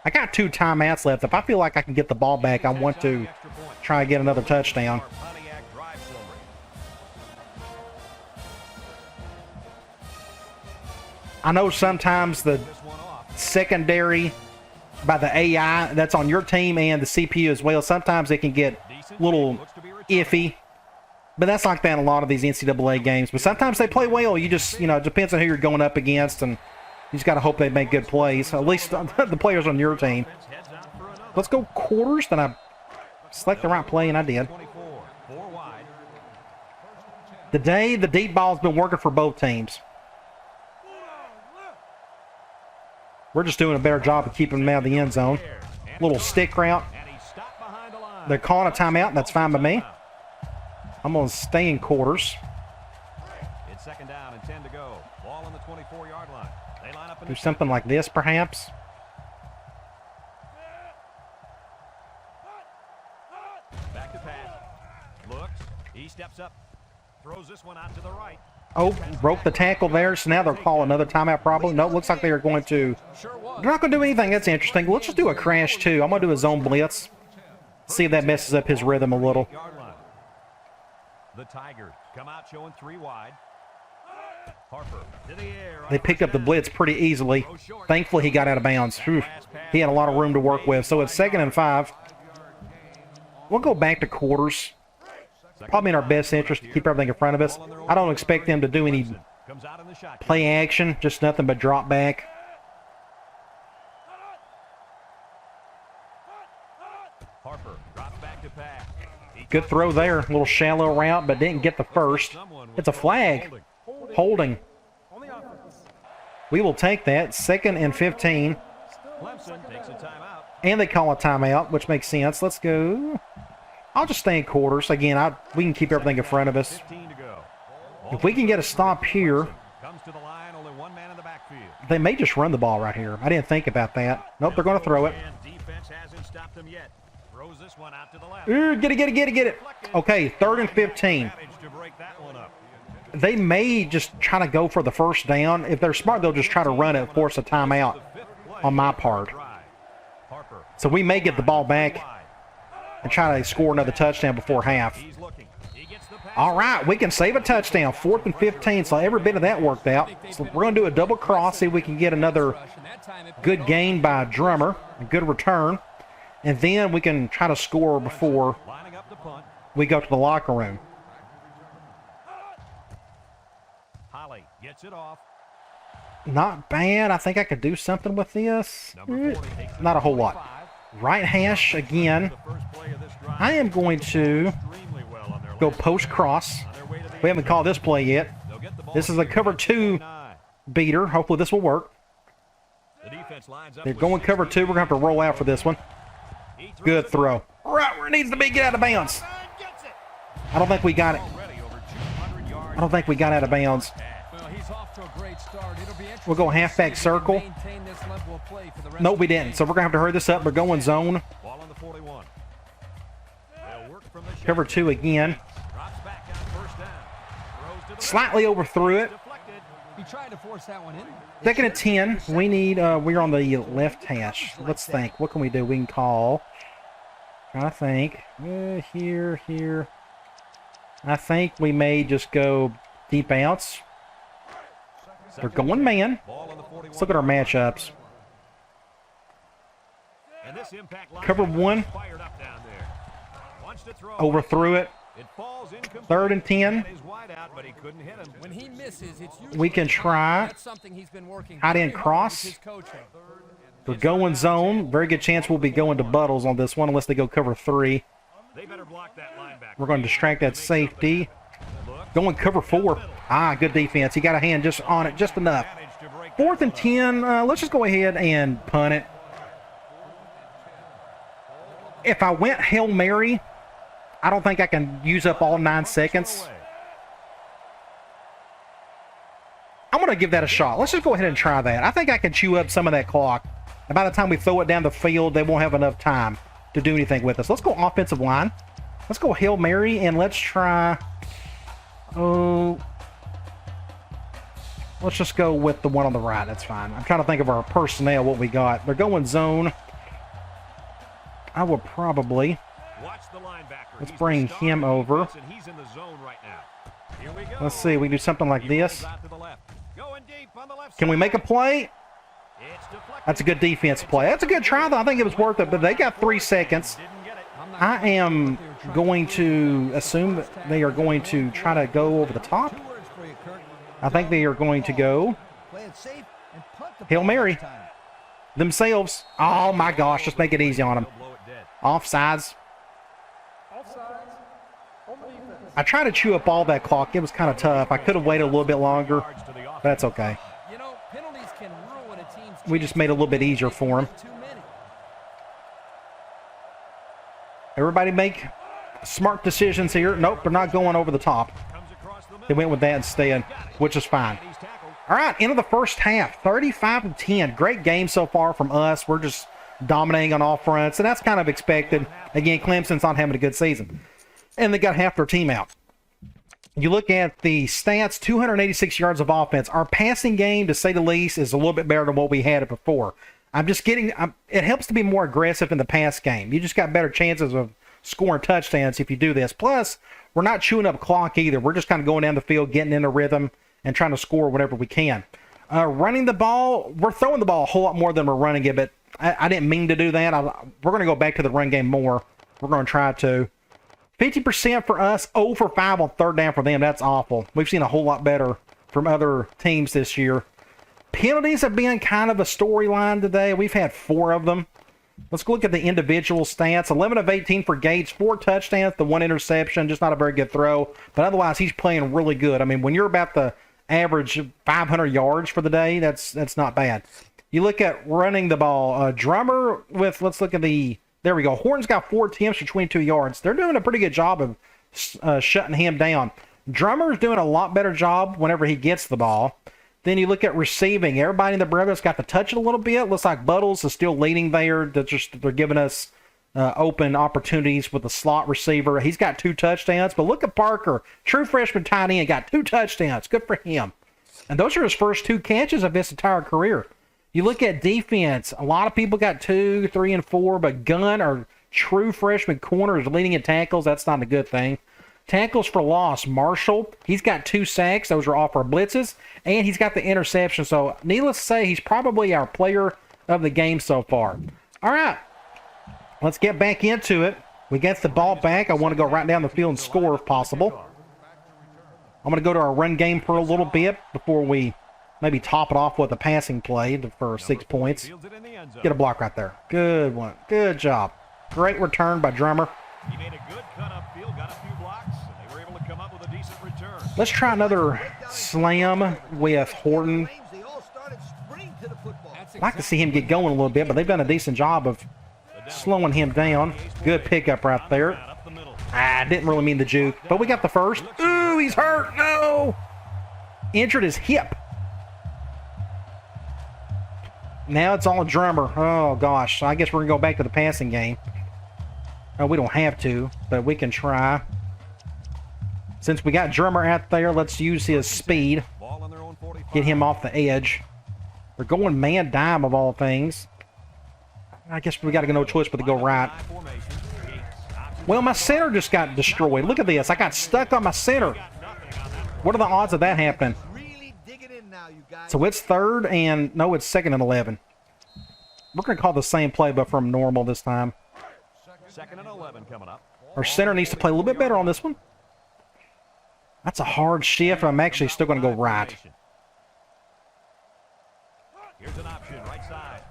I got 2 timeouts left. If I feel like I can get the ball back, I want to try and get another touchdown. Pontiac drive summary. I know sometimes the This one off. secondary by the AI that's on your team and the CPU as well, sometimes it can get a little iffy. But that's like that in a lot of these NCAA games. But sometimes they play well. You just, it depends on who you're going up against, and you just got to hope they make good plays. At least the players on your team. Let's go quarters. Then I select the right play, and I did. Today, the deep ball's been working for both teams. We're just doing a better job of keeping them out of the end zone. Little stick route. They're calling a timeout, and that's fine by me. I'm going to stay in quarters. It's second down and 10 to go. Ball on the 24-yard line. They line up in Do something like this, perhaps. Back to pass. Looks. He steps up. Throws this one out to the right. Oh, broke the tackle there, so now they'll call another timeout probably. No, it looks like they are going to... They're not going to do anything. That's interesting. Let's just do a crash, too. I'm going to do a zone blitz. See if that messes up his rhythm a little. The Tigers come out showing 3 wide. Harper to the air. They picked up the blitz pretty easily. Thankfully, he got out of bounds. Whew. He had a lot of room to work with. So it's 2nd and 5. We'll go back to quarters. Probably in our best interest to keep everything in front of us. I don't expect them to do any play action, just nothing but drop back. Harper drops back to pass. Good throw there. A little shallow route, but didn't get the first. It's a flag. Holding. We will take that. 2nd and 15. Clemson takes a timeout. And they call a timeout, which makes sense. Let's go. I'll just stay in quarters. Again, we can keep everything in front of us. 15 to go. If we can get a stop here, Comes to the line, only 1 man in the backfield. they may just run the ball right here. I didn't think about that. Nope, they're going to throw it. And defense hasn't stopped them yet. Throws this one out to the left. Ooh, get it. Okay, 3rd and 15. Managed to break that one up. They may just try to go for the first down. If they're smart, they'll just try to run it, force a timeout on my part. Harper So we may get the ball back and try to score another touchdown before half. he's looking. He gets the pass. All right, we can save a touchdown. 4th and 15, so every bit of that worked out. So we're going to do a double cross, see if we can get another good gain by Drummer, a good return. And then we can try to score before Lining up the punt. we go to the locker room. Holly gets it off. Not bad. I think I could do something with this. Number 40 takes the Not a whole lot. Right hash again. the first play of this drive. I am going to Extremely well on their go last post cross. on their way to the We haven't called this play yet. They'll get the ball This is a cover 2 beater. Hopefully this will work. The defense lines up They're with going cover 2. We're going to have to roll out for this one. He throws Good it throw. Right where it needs to be. Get out of bounds. Gets it. I don't think we got it. Already over 200 yards. I don't think we got out of bounds. Well, he's off to a great start. It'll be We'll go interesting to halfback see if he can circle. maintain this level of play for the rest Nope, of we the didn't. game. So we're going to have to hurry this up. We're going zone. Ball on the 41. They'll work from the Cover shotgun. 2 again. Drops back on first down. Throws to the Slightly overthrew it. deflected. He tried to force that one in. 2nd and 10. We need, we're on the left hash. Let's think. What can we do? We can call. Trying to think. Here. I think we may just go deep outs. They're going man. Ball on the 41. Let's look at our matchups. And this impact line Cover 1. fired up down there. Wants to throw. Overthrew it. It falls incomplete. 3rd and 10. And is wide out, but he couldn't hit him. When he misses, it's usually We can try. That's something he's been working Tight end very hard cross. with his coaching. We're going zone. Very good chance we'll be going to Buttles on this one unless they go cover 3. They better block that linebacker. We're going to distract that safety. Going cover 4. Good defense. He got a hand just on it, just enough. Managed to break 4th and 10. Let's just go ahead and punt it. If I went Hail Mary, I don't think I can use up all 9 seconds. I'm going to give that a shot. Let's just go ahead and try that. I think I can chew up some of that clock. And by the time we throw it down the field, they won't have enough time to do anything with us. Let's go offensive line. Let's go Hail Mary, and let's try... let's just go with the one on the right. That's fine. I'm trying to think of our personnel, what we got. They're going zone. I will probably... Watch the linebacker. Let's He's bring the star him of the over. defense, and he's in the zone right now. Here we go. Let's see. We can do something like He this. rolls out to the left. Going deep on the left Can we side. make a play? It's deflected. That's a good defense play. That's a good try, though. I think it was worth it, but they got 3 seconds. Didn't get it. I am going to assume that they are going to try to go over the top. I think they are going to go Hail Mary themselves. Oh my gosh, just make it easy on them. Offsides. I tried to chew up all that clock. It was kind of tough. I could have waited a little bit longer, but that's okay. We just made it a little bit easier for them. Everybody make smart decisions here. Nope, they're not going over the top. They went with that instead, which is fine. All right, end of the first half, 35-10. Great game so far from us. We're just dominating on all fronts, and that's kind of expected. Again, Clemson's not having a good season. And they got half their team out. You look at the stats, 286 yards of offense. Our passing game, to say the least, is a little bit better than what we had it before. It helps to be more aggressive in the pass game. You just got better chances of scoring touchdowns if you do this. Plus, we're not chewing up clock either. We're just kind of going down the field, getting in a rhythm, and trying to score whenever we can. Running the ball, we're throwing the ball a whole lot more than we're running it, but I didn't mean to do that. We're going to go back to the run game more. We're going to try to. 50% for us, 0 for 5 on third down for them. That's awful. We've seen a whole lot better from other teams this year. Penalties have been kind of a storyline today. We've had 4 of them. Let's look at the individual stats. 11 of 18 for Gates, 4 touchdowns, the 1 interception, just not a very good throw. But otherwise, he's playing really good. I mean, when you're about the average 500 yards for the day, that's not bad. You look at running the ball. Drummer with, let's look at the, there we go. Horton's got 4 attempts for 22 yards. They're doing a pretty good job of shutting him down. Drummer's doing a lot better job whenever he gets the ball. Then you look at receiving. Everybody in the Brothers got to touch it a little bit. Looks like Buttles is still leading there. They're giving us open opportunities with the slot receiver. He's got 2 touchdowns. But look at Parker. True freshman tight end. Got 2 touchdowns. Good for him. And those are his first 2 catches of his entire career. You look at defense. A lot of people got 2, 3, and 4. But Gunn, our true freshman corner, is leading in tackles. That's not a good thing. Tackles for loss, Marshall, he's got 2 sacks. Those are off our blitzes. And he's got the interception. So, needless to say, he's probably our player of the game so far. All right. Let's get back into it. We get the ball back. I want to go right down the field and score if possible. I'm going to go to our run game for a little bit before we maybe top it off with a passing play for 6 points. Get a block right there. Good one. Good job. Great return by Drummer. He made a good cut upfield, got a few blocks, and they were able to come up with a decent return. Let's try another slam with Horton. I'd like to see him get going a little bit, but they've done a decent job of slowing him down. Good pickup right there. I didn't really mean the juke, but we got the first. Ooh, he's hurt. No! Injured his hip. Now it's all Drummer. Oh, gosh. I guess we're going to go back to the passing game. We don't have to, but we can try. Since we got Drummer out there, let's use his speed. Get him off the edge. We're going man dime of all things. I guess we got no choice but to go right. Well, my center just got destroyed. Look at this. I got stuck on my center. What are the odds of that happening? So it's 3rd and... No, it's 2nd and 11. We're going to call the same play, but from normal this time. 2nd and 11 coming up. Our center needs to play a little bit better on this one. That's a hard shift. I'm actually still going to go right. Here's an option, right side.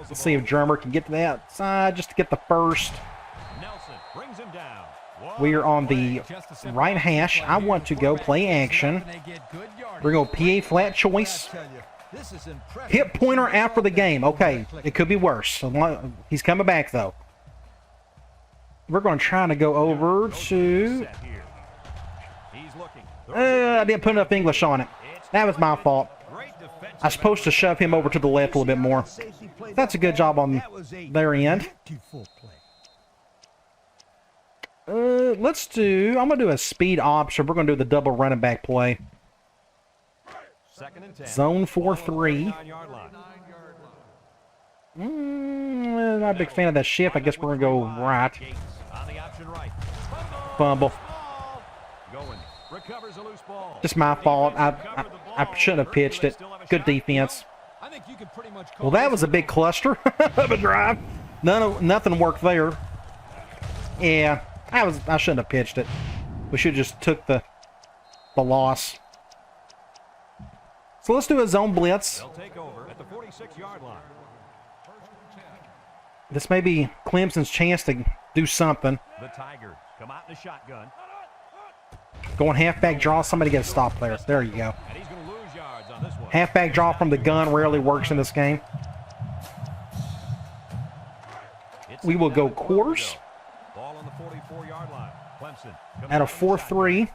Let's see if Drummer can get to the outside just to get the first. Nelson brings him down. We are on the right hash. I want to go play action. We're going to PA flat choice. Hit pointer after the game. Okay, it could be worse. He's coming back, though. We're going to try to go over to... I didn't put enough English on it. That was my fault. I was supposed to shove him over to the left a little bit more. That's a good job on their end. Let's do... I'm going to do a speed option. We're going to do the double running back play. Zone 4-3. Not a big fan of that shift. I guess we're going to go right. Fumble. Just my fault. I shouldn't have pitched it. Good defense. Well, that was a big cluster of a drive. Nothing worked there. Yeah, I shouldn't have pitched it. We should have just took the loss. So let's do a zone blitz. They'll take over at the 46-yard line. This may be Clemson's chance to do something. The Tigers come out in the shotgun. Going halfback draw. Somebody get a stop there. There you go. And he's going to lose yards on this one. Halfback draw from the gun rarely works in this game. We will go quarters. Ball on the 44-yard line. Clemson At a 4-3.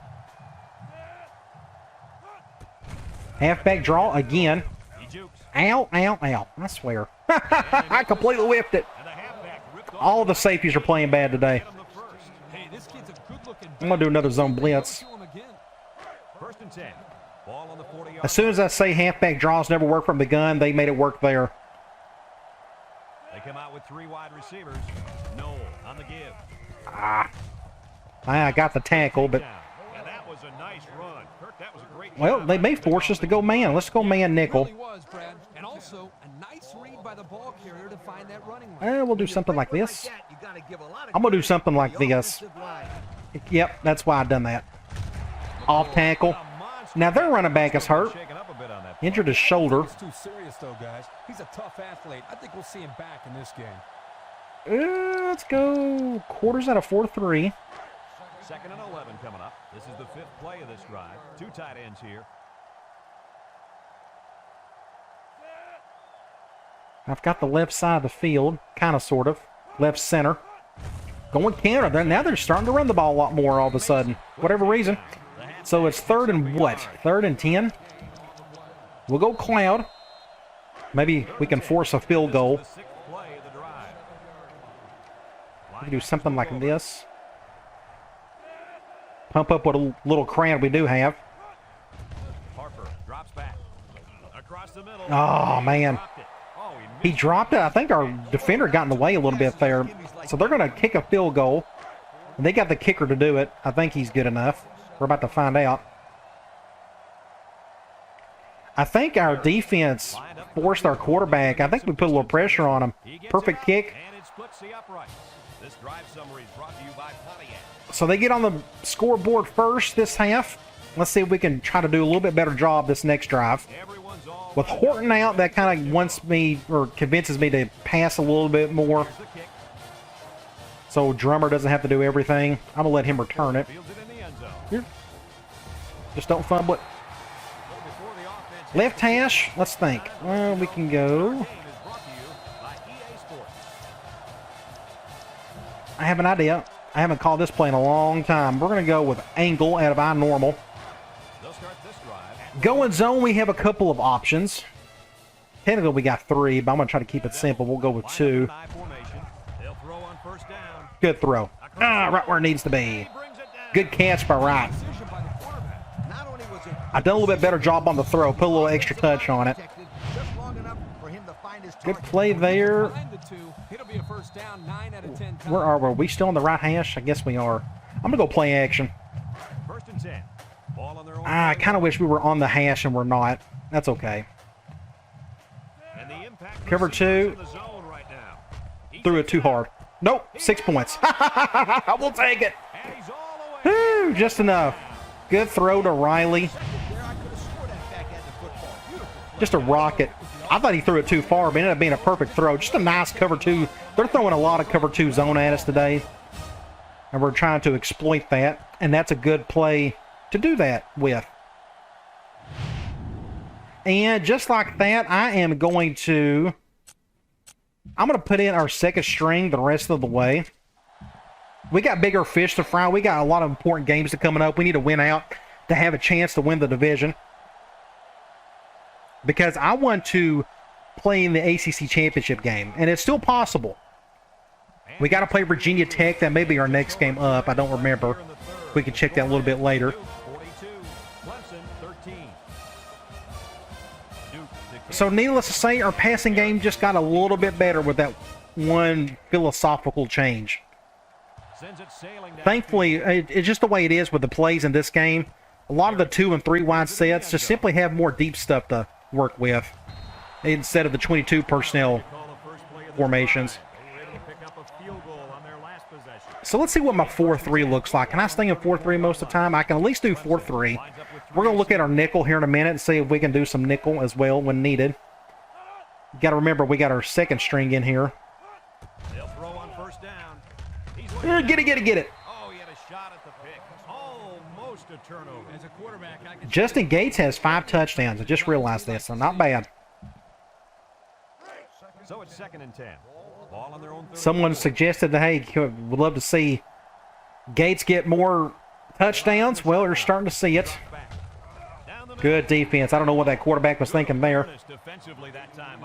Halfback draw again. He jukes. Ow, ow, ow. I swear. I completely whipped it. And the halfback ripped off. All the safeties are playing bad today. Get him the first. Hey, this kid's a good-looking I'm going to do another zone blitz. to him again. First and 10. Ball on the 40-yard As soon as I say halfback draws never work from the gun, they made it work there. They come out with 3 wide receivers. Noel on the give. I got the tackle, but, And that was a nice run. Kirk, that was a great well, job. they may force us to go man. Let's go man nickel. Really was, Brad. And also a nice read by the ball carrier to find that running lane. We'll do something like this. Like that, you gotta give a lot of I'm going to do credit something to like the this. offensive line. Yep, that's why I done that. Off tackle. Now their running back is hurt. Shaking up a bit on that play. Injured his shoulder. It's too serious, though, guys. He's a tough athlete. I think we'll see him back in this game. Let's go quarters at a 4-3. Second and 11 coming up. This is the 5th play of this drive. 2 tight ends here. I've got the left side of the field, kind of, sort of. Left center. Going counter. Now they're starting to run the ball a lot more all of a sudden. Whatever reason. So it's 3rd and what? 3rd and 10? We'll go cloud. Maybe we can force a field goal. The 6th play of the drive. We can do something like this. Pump up what a little crowd we do have. Harper drops back. Across the middle. Oh, man. Dropped it. Oh, He dropped it. I think our defender got in the way a little bit there. So they're going to kick a field goal. And they got the kicker to do it. I think he's good enough. We're about to find out. I think our defense forced our quarterback. I think we put a little pressure on him. Perfect kick. And it splits the upright. This drive summary is brought to you by Pontiac. So they get on the scoreboard first this half. Let's see if we can try to do a little bit better job this next drive. Everyone's all With Horton out, that kind of wants me or convinces me to pass a little bit more. Here's the kick. So Drummer doesn't have to do everything. I'm going to let him return it. Fields it in the end zone. Here. Just don't fumble it. Before the offense Left hash. Let's think. Well, we can go. game is brought to you by EA Sports. I have an idea. I haven't called this play in a long time. We're going to go with angle out of our normal. They'll start this drive. Going zone, we have a couple of options. Technically, we got 3, but I'm going to try to keep it simple. We'll go with 2. I formation. They'll throw on first down. Good throw. Right where it needs to be. He brings it down. Good catch by Wright. Decision by the quarterback. Not only was it I done a little bit better job on the throw. Put a little extra touch on it. protected, just long enough for him to find his Good target. play there. Behind the 2, it'll be a first down 9 out of 10 times. Where are we? Are we still on the right hash? I guess we are. I'm going to go play action. First and 10. Ball on their own. I kind of wish we were on the hash and we're not. That's okay. And the impact Cover receivers 2. in the zone right now. He Threw it sits too down. hard. Nope. 6 points. We'll take it. And he's all the way. Woo, just enough. Good throw to Riley. There, I could have swore that back at the football. Beautiful play. Just a rocket. I thought he threw it too far, but it ended up being a perfect throw. Just a nice cover 2. They're throwing a lot of cover 2 zone at us today. And we're trying to exploit that. And that's a good play to do that with. And just like that, I'm going to put in our second string the rest of the way. We got bigger fish to fry. We got a lot of important games to coming up. We need to win out to have a chance to win the division. Because I want to play in the ACC championship game. And it's still possible. We got to play Virginia Tech. That may be our next game up. I don't remember. We can check that a little bit later. 42. Clemson 13. Duke, the So needless to say, our passing game just got a little bit better with that one philosophical change. sends it sailing down. Thankfully, it's just the way it is with the plays in this game. A lot of the 2 and 3 wide sets just simply have more deep stuff to work with instead of the 22 personnel Call the first play of the formations. drive. They were able to pick up a field goal on their last possession. So let's see what my 4-3 looks like. Can I stay in 4-3 most of the time? I can at least do 4-3. We're going to look at our nickel here in a minute and see if we can do some nickel as well when needed. You got to remember, we got our second string in here. They'll throw on first down. Get it. Oh, he had a shot at the pick. Almost a turnover. As a quarterback, I can Justin Gates has 5 touchdowns. I just realized this, so not bad. So it's 2nd and 10. Ball on their own 30. Someone suggested that, hey, would love to see Gates get more touchdowns. Well, you're starting to see it. Good defense. I don't know what that quarterback was thinking there.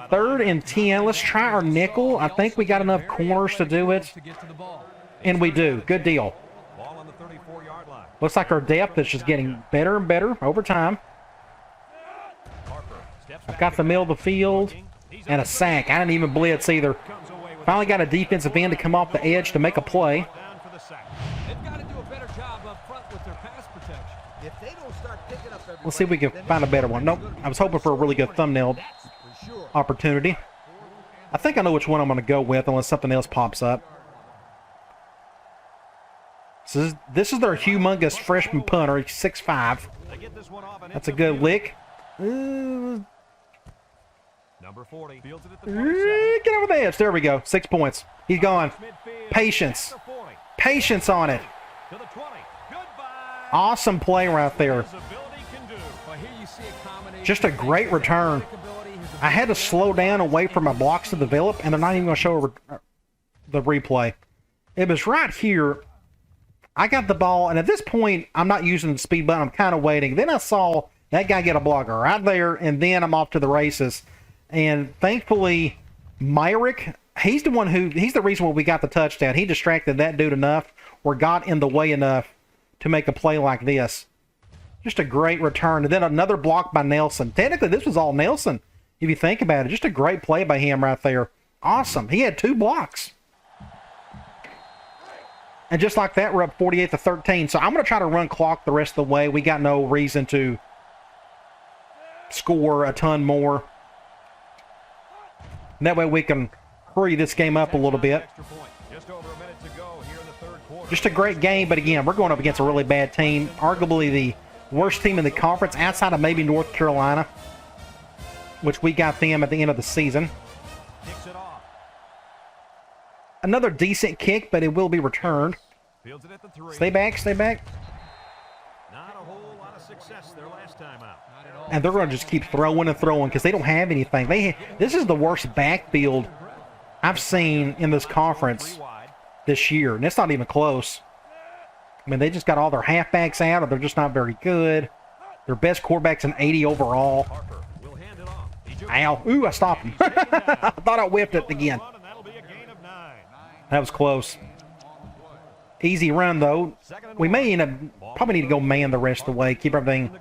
3rd and 10. Let's try our nickel. I think we got enough corners to do it. And we do. Good deal. Ball on the 34-yard line. Looks like our depth is just getting better and better over time. Got the middle of the field and a sack. I didn't even blitz either. Finally got a defensive end to come off the edge to make a play. They've got to do a better job up front with their pass protection. If they don't start picking up everybody, Let's see if we can find a better one. Nope. I was hoping for a really good thumbnail for sure. opportunity. I think I know which one I'm going to go with unless something else pops up. So this is their humongous freshman punter. He's 6'5". That's a good lick. Number 40 fields it at the 27. Get over the edge. There we go. 6 points. He's gone. Patience. Patience on it. To the 20. Goodbye. Awesome play right there. His ability can do. Well, here you see a combination Just a great return. I had to slow down and wait for my blocks to develop, and they're not even going to show the replay. It was right here. I got the ball, and at this point, I'm not using the speed button. I'm kind of waiting. Then I saw that guy get a blocker right there, and then I'm off to the races. And thankfully, Myrick, he's the reason why we got the touchdown. He distracted that dude enough or got in the way enough to make a play like this. Just a great return. And then another block by Nelson. Technically, this was all Nelson, if you think about it. Just a great play by him right there. Awesome. He had 2 blocks. And just like that, we're up 48-13. So I'm going to try to run clock the rest of the way. We got no reason to score a ton more. And that way we can hurry this game up a little bit. Just a great game, but again, we're going up against a really bad team. Arguably the worst team in the conference outside of maybe North Carolina, which we got them at the end of the season. Another decent kick, but it will be returned. Stay back, stay back. Not a whole lot of success their last time out. And they're going to just keep throwing and throwing because they don't have anything. This is the worst backfield I've seen in this conference this year, and it's not even close. I mean, they just got all their halfbacks out, or they're just not very good. Their best quarterback's an 80 overall. Ow. Ooh, I stopped him. I thought I whipped it again. That was close. Easy run, though. We may probably need to go man the rest of the way, keep everything.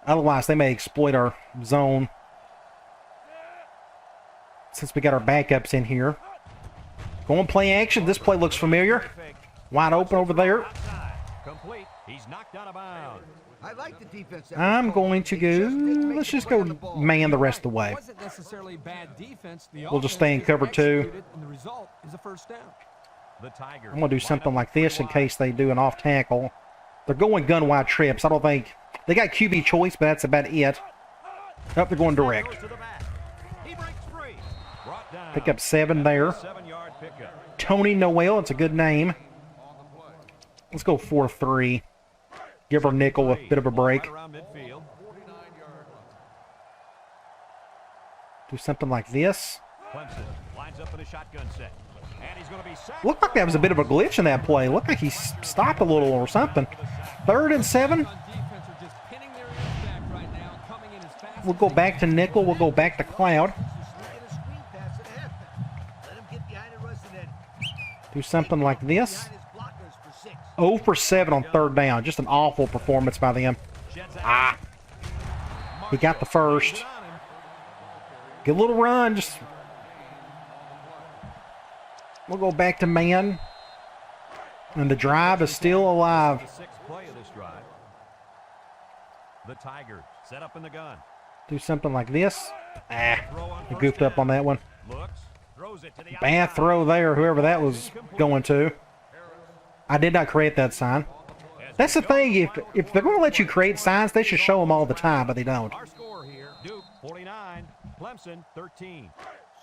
Otherwise, they may exploit our zone. Since we got our backups in here. Going play action. This play looks familiar. Wide open over there. I like the defense. I'm going to go. Let's just go man the rest of the way. Wasn't necessarily bad defense. We'll just stay in cover 2. And the result is a first down. I'm going to do something like this in case they do an off tackle. They're going gun wide trips. I don't think they got QB choice, but that's about it. Oh, they're going direct. Pick up 7 there. Tony Noel, it's a good name. Let's go 4-3. Give our nickel a bit of a break. Do something like this. Looked like that was a bit of a glitch in that play. Looked like he stopped a little or something. 3rd and 7. We'll go back to nickel. We'll go back to cloud. Do something like this. 0 for 7 on 3rd down. Just an awful performance by them. He got the first. Good little run. We'll go back to man. And the drive is still alive. The Tigers set up in the gun. Do something like this. He goofed up on that one. Bad throw there, whoever that was going to. I did not create that sign. That's the thing. If they're going to let you create signs, they should show them all the time, but they don't. Our score here, Duke 49, Clemson 13.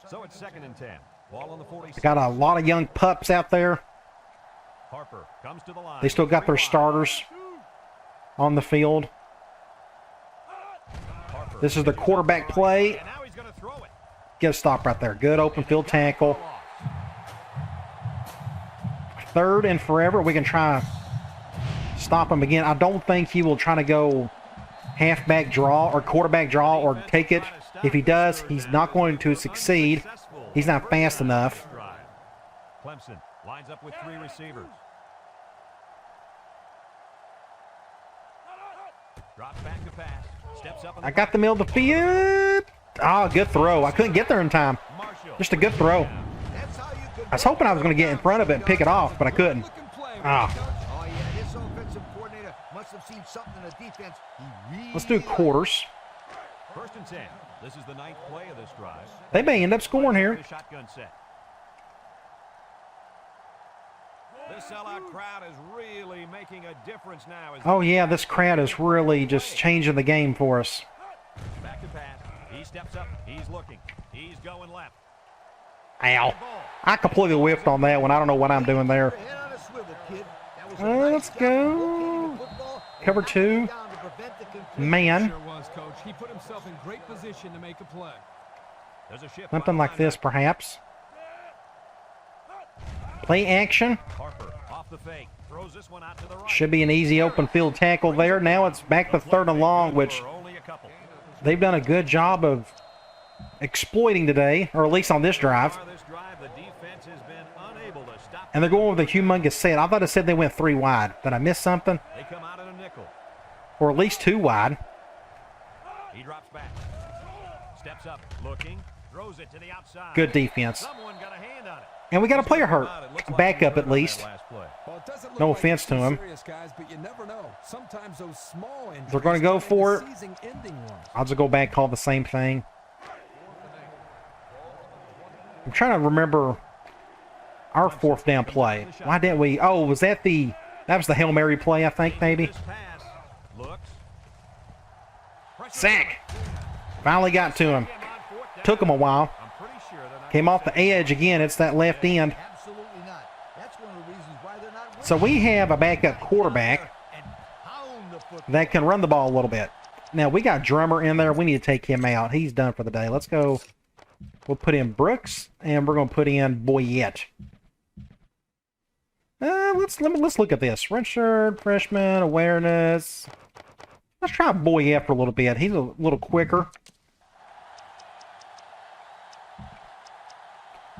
So it's 2nd and 10. Ball on the 46. Got a lot of young pups out there. Harper comes to the line. They still got their starters on the field. Harper. This is the quarterback play. And now he's going to throw it. Get a stop right there. Good open field tackle. 3rd and forever. We can try to stop him again. I don't think he will try to go halfback draw or quarterback draw or take it. If he does, he's not going to succeed. He's not fast enough. Clemson lines up with 3 receivers. Drops back to pass. Steps up. I got the middle of the field. Oh, good throw. I couldn't get there in time. Just a good throw. I was hoping I was going to get in front of it and pick it off, but I couldn't. Ah. Oh, yeah, this offensive coordinator must have seen something in the defense. Let's do quarters. 1st and 10. This is the 9th play of this drive. They may end up scoring here. Shotgun set. This sellout crowd is really making a difference now. Oh, yeah, this crowd is really just changing the game for us. Back to pass. He steps up. He's looking. He's going left. Ow. I completely whiffed on that one. I don't know what I'm doing there. Let's go. Cover 2. Man. Sure was, Coach. He put himself in great position to make a play. There's a shift. Something like this, perhaps. Play action. Harper off the fake. Throws this one out to the right. Should be an easy open field tackle there. Now it's back to 3rd and long, which they've done a good job of exploiting today, or at least on this drive. And they're going with a humongous set. I thought it said they went 3 wide. Did I miss something? They come out in a nickel. Or at least 2 wide. He drops back. Steps up, looking, throws it to the outside. Good defense. Someone got a hand on it. And we got a player hurt. Backup at least. No offense to him. They're going to go for it. I'll just go back, call the same thing. I'm trying to remember our 4th down play. Why didn't we? Oh, was that that was the Hail Mary play, I think, maybe. Sack. Finally got to him. Took him a while. Came off the edge again. It's that left end. So we have a backup quarterback that can run the ball a little bit. Now, we got Drummer in there. We need to take him out. He's done for the day. Let's go. We'll put in Brooks, and we're going to put in Boyette. Let's look at this. Redshirt, freshman, awareness. Let's try Boyette for a little bit. He's a little quicker.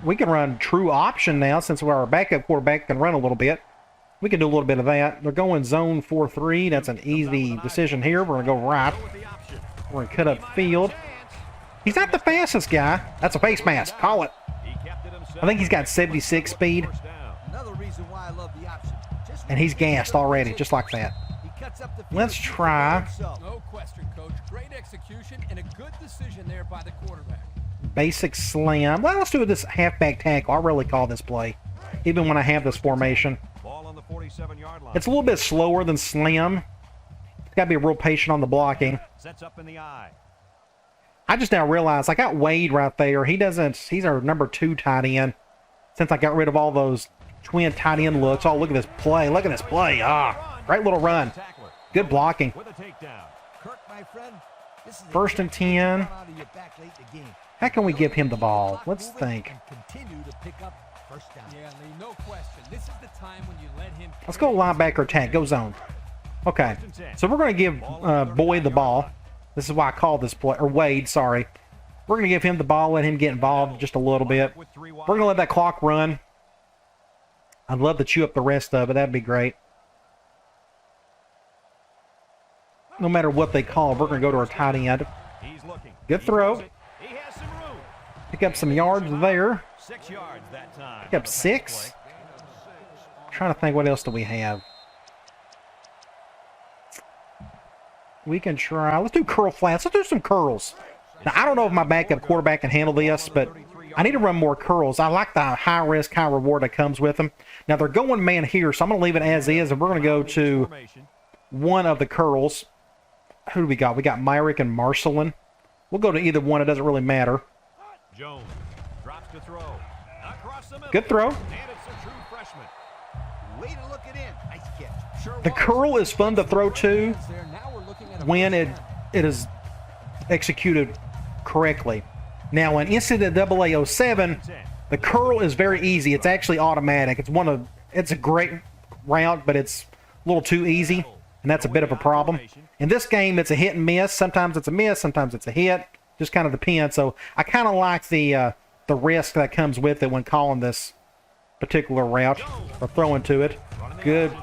We can run true option now since our backup quarterback can run a little bit. We can do a little bit of that. They're going zone 4-3. That's an easy decision here. We're going to go right. We're going to cut up field. He's not the fastest guy. That's a face mask. Call it. I think he's got 76 speed. And he's gassed already, just like that. Let's try. No question, Coach. Great execution and a good decision there by the quarterback. Basic slam. Well, let's do this halfback tackle. I really call this play, even when I have this formation. It's a little bit slower than slam. It's got to be real patient on the blocking. Sets up in the eye. I just now realized I got Wade right there. He's our number 2 tight end. Since I got rid of all those twin tight end looks. Oh, look at this play. Look at this play. Ah, great little run. Good blocking. 1st and 10. How can we give him the ball? Let's think. Let's go linebacker attack. Go zone. Okay. So we're going to give Boyd the ball. This is why I call this play, or Wade, sorry. We're going to give him the ball, let him get involved just a little bit. We're going to let that clock run. I'd love to chew up the rest of it. That'd be great. No matter what they call, we're going to go to our tight end. Good throw. Pick up some yards there. 6 yards that time. Pick up 6. Trying to think, what else do we have? We can try. Let's do curl flats. Let's do some curls. Now, I don't know if my backup quarterback can handle this, but I need to run more curls. I like the high risk, high reward that comes with them. Now they're going man here, so I'm going to leave it as is, and we're going to go to one of the curls. Who do we got? We got Myrick and Marcelin. We'll go to either one. It doesn't really matter. Jones drops to throw. Across the middle. Good throw. And it's a true freshman. Way to look it in. Nice catch. Sure The was. curl is fun to throw to There, now we're looking at a when first it down. is executed correctly. Now in NCAA 07, the curl is very easy. It's actually automatic. It's a great route, but it's a little too easy, and that's a bit of a problem. In this game, it's a hit and miss. Sometimes it's a miss, sometimes it's a hit. Just kind of depends. So I kind of like the risk that comes with it when calling this particular route or throwing to it. Good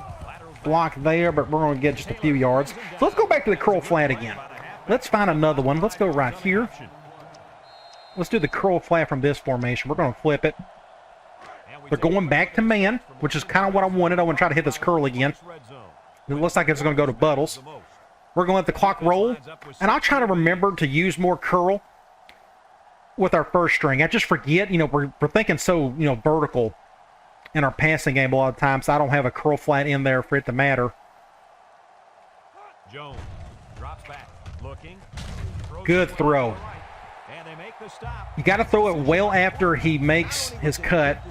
block there, but we're going to get just a few yards. So let's go back to the curl flat again. Let's find another one. Let's go right here. Let's do the curl flat from this formation. We're going to flip it. They're going back to man, which is kind of what I wanted. I want to try to hit this curl again. It looks like it's going to go to Buttles. We're going to let the clock roll, and I'll try to remember to use more curl with our first string. I just forget, we're thinking so, vertical in our passing game a lot of times. So I don't have a curl flat in there for it to matter. Jones drops back, looking. Good throw. And they make the stop. You got to throw it well after he makes his cut.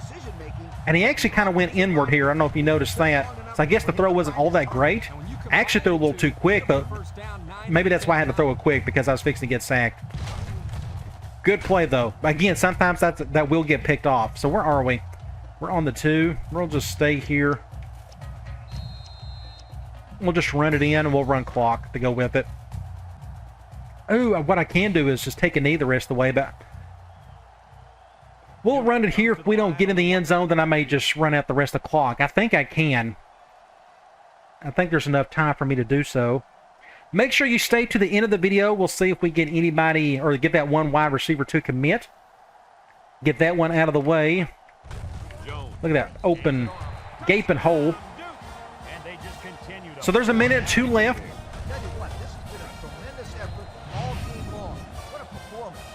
And he actually kind of went inward here. I don't know if you noticed that. So I guess the throw wasn't all that great. I actually threw a little too quick, but maybe that's why I had to throw it quick, because I was fixing to get sacked. Good play, though. Again, sometimes that will get picked off. So where are we? We're on the 2. We'll just stay here. We'll just run it in, and we'll run clock to go with it. Oh, what I can do is just take a knee the rest of the way, but we'll run it here. If we don't get in the end zone, then I may just run out the rest of the clock. I think I can. I think there's enough time for me to do so. Make sure you stay to the end of the video. We'll see if we get anybody, or get that one wide receiver to commit. Get that one out of the way. Look at that open, gaping hole. So there's a minute 2 left.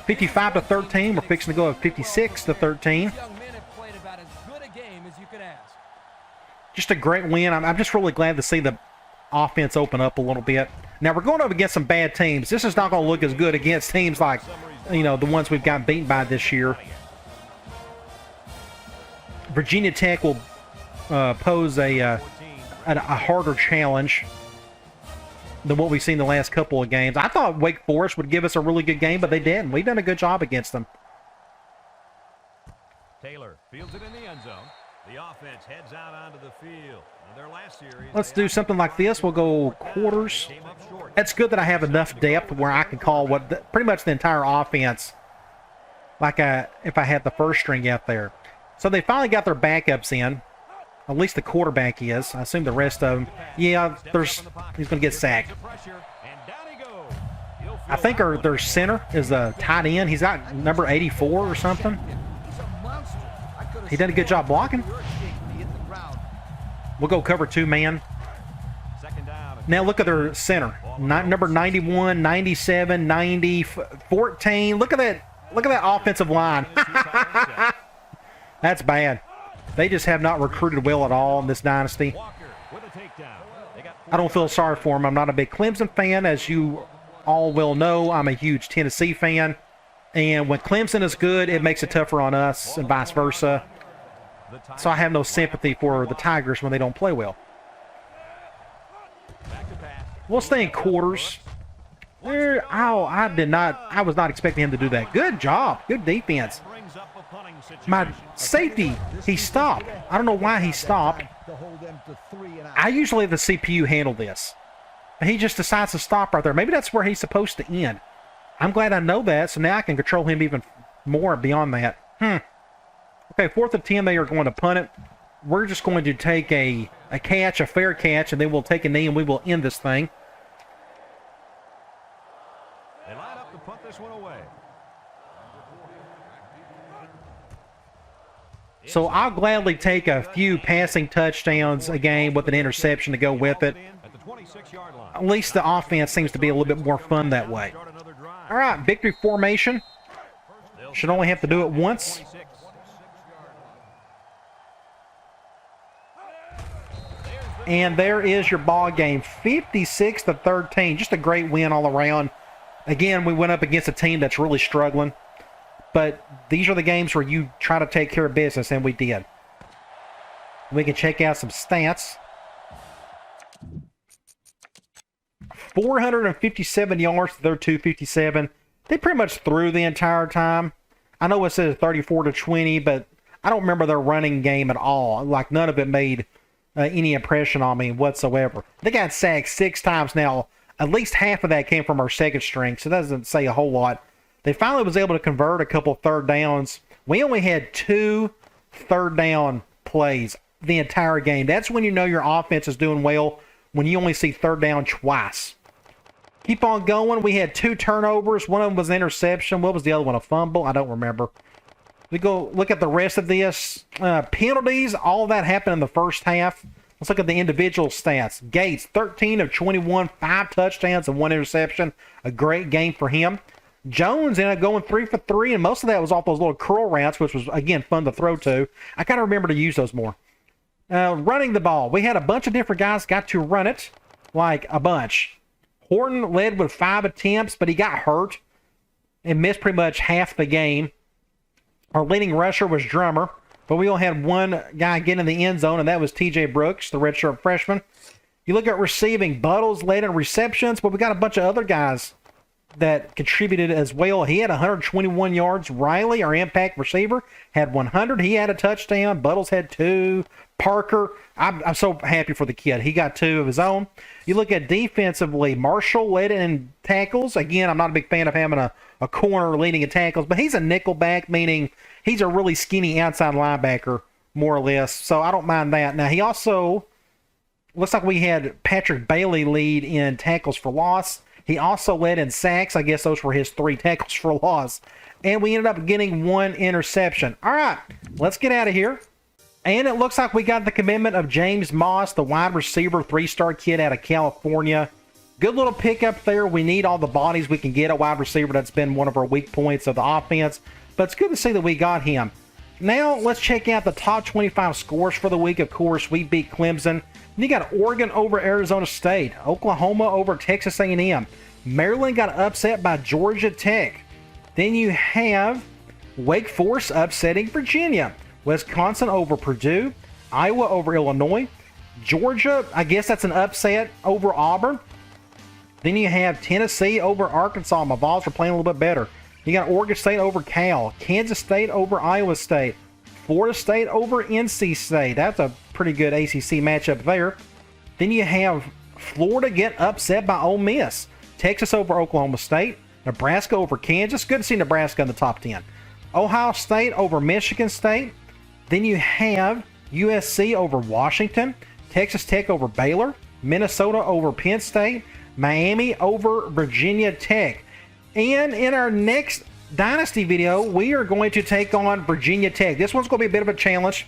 55-13. We're fixing to go at 56-13. Young men have played about as good a game as you could ask. Just a great win. I'm just really glad to see the offense open up a little bit. Now, we're going up against some bad teams. This is not going to look as good against teams like, the ones we've got beaten by this year. Virginia Tech will pose a harder challenge than what we've seen the last couple of games. I thought Wake Forest would give us a really good game, but they didn't. We've done a good job against them. Taylor fields it in the end zone. The offense heads out onto the field. In their last series, Let's do something like this. We'll go quarters. came up short. That's good that I have enough depth where I can call pretty much the entire offense, like if I had the first string out there. So they finally got their backups in. At least the quarterback is. I assume the rest of them. Yeah, he's going to get sacked. I think their center is a tight end. He's got number 84 or something. He did a good job blocking. We'll go cover 2 man. Now look at their center. Number 91, 97, 90, 14. Look at that offensive line. That's bad. They just have not recruited well at all in this dynasty. I don't feel sorry for them. I'm not a big Clemson fan. As you all will know, I'm a huge Tennessee fan. And when Clemson is good, it makes it tougher on us and vice versa. So I have no sympathy for the Tigers when they don't play well. We'll stay in quarters. I was not expecting him to do that. Good job. Good defense. My safety, he stopped. I don't know why he stopped. I usually have the CPU handle this. He just decides to stop right there. Maybe that's where he's supposed to end. I'm glad I know that, so now I can control him even more beyond that. Okay, 4th and 10, they are going to punt it. We're just going to take a catch, a fair catch, and then we'll take a knee and we will end this thing. They line up to punt this one away. So I'll gladly take a few passing touchdowns a game with an interception to go with it. At least the offense seems to be a little bit more fun that way. All right, victory formation. Should only have to do it once. 26. And there is your ball game, 56-13. Just a great win all around. Again, we went up against a team that's really struggling. But these are the games where you try to take care of business, and we did. We can check out some stats. 457 yards to their 257. They pretty much threw the entire time. I know it says 34-20, but I don't remember their running game at all. Like, none of it made any impression on me whatsoever. They got sacked 6 times now. At least half of that came from our second string, so that doesn't say a whole lot. They finally was able to convert a couple third downs. We only had 2 third down plays the entire game. That's when you know your offense is doing well, when you only see third down twice. Keep on going. We had 2 turnovers. One of them was an interception. What was the other one? A fumble? I don't remember. We go look at the rest of this. Penalties, all that happened in the first half. Let's look at the individual stats. Gates, 13 of 21, 5 touchdowns and 1 interception. A great game for him. Jones ended up going 3 for 3, and most of that was off those little curl routes, which was, again, fun to throw to. I got to remember to use those more. Running the ball. We had a bunch of different guys got to run it, like a bunch. Horton led with 5 attempts, but he got hurt and missed pretty much half the game. Our leading rusher was Drummer, but we only had one guy get in the end zone, and that was T.J. Brooks, the redshirt freshman. You look at receiving, Buttles led in receptions, but we got a bunch of other guys that contributed as well. He had 121 yards. Riley, our impact receiver, had 100. He had a touchdown. Buttles had 2. Parker, I'm so happy for the kid. He got 2 of his own. You look at defensively, Marshall led in tackles. Again, I'm not a big fan of having a corner leading in tackles, but he's a nickelback, meaning he's a really skinny outside linebacker, more or less. So I don't mind that. Now, he also, looks like we had Patrick Bailey lead in tackles for loss. He also led in sacks. I guess those were his 3 tackles for loss. And we ended up getting 1 interception. All right, let's get out of here. And it looks like we got the commitment of James Moss, the wide receiver, 3-star kid out of California. Good little pickup there. We need all the bodies we can get at wide receiver. That's been one of our weak points of the offense. But it's good to see that we got him. Now, let's check out the top 25 scores for the week. Of course, we beat Clemson. You got Oregon over Arizona State. Oklahoma over Texas A&M. Maryland got upset by Georgia Tech. Then you have Wake Forest upsetting Virginia. Wisconsin over Purdue. Iowa over Illinois. Georgia, I guess that's an upset over Auburn. Then you have Tennessee over Arkansas. My Vols are playing a little bit better. You got Oregon State over Cal. Kansas State over Iowa State. Florida State over NC State. That's a pretty good ACC matchup there. Then you have Florida get upset by Ole Miss. Texas over Oklahoma State. Nebraska over Kansas. Good to see Nebraska in the top 10. Ohio State over Michigan State. Then you have USC over Washington. Texas Tech over Baylor. Minnesota over Penn State. Miami over Virginia Tech. And in our next Dynasty video, we are going to take on Virginia Tech. This one's going to be a bit of a challenge.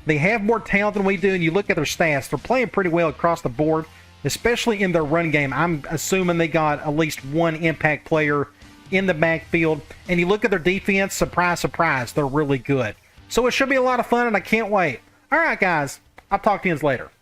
They have more talent than we do, and you look at their stats. They're playing pretty well across the board, especially in their run game. I'm assuming they got at least 1 impact player in the backfield. And you look at their defense, surprise, surprise, they're really good. So it should be a lot of fun, and I can't wait. All right, guys, I'll talk to you later.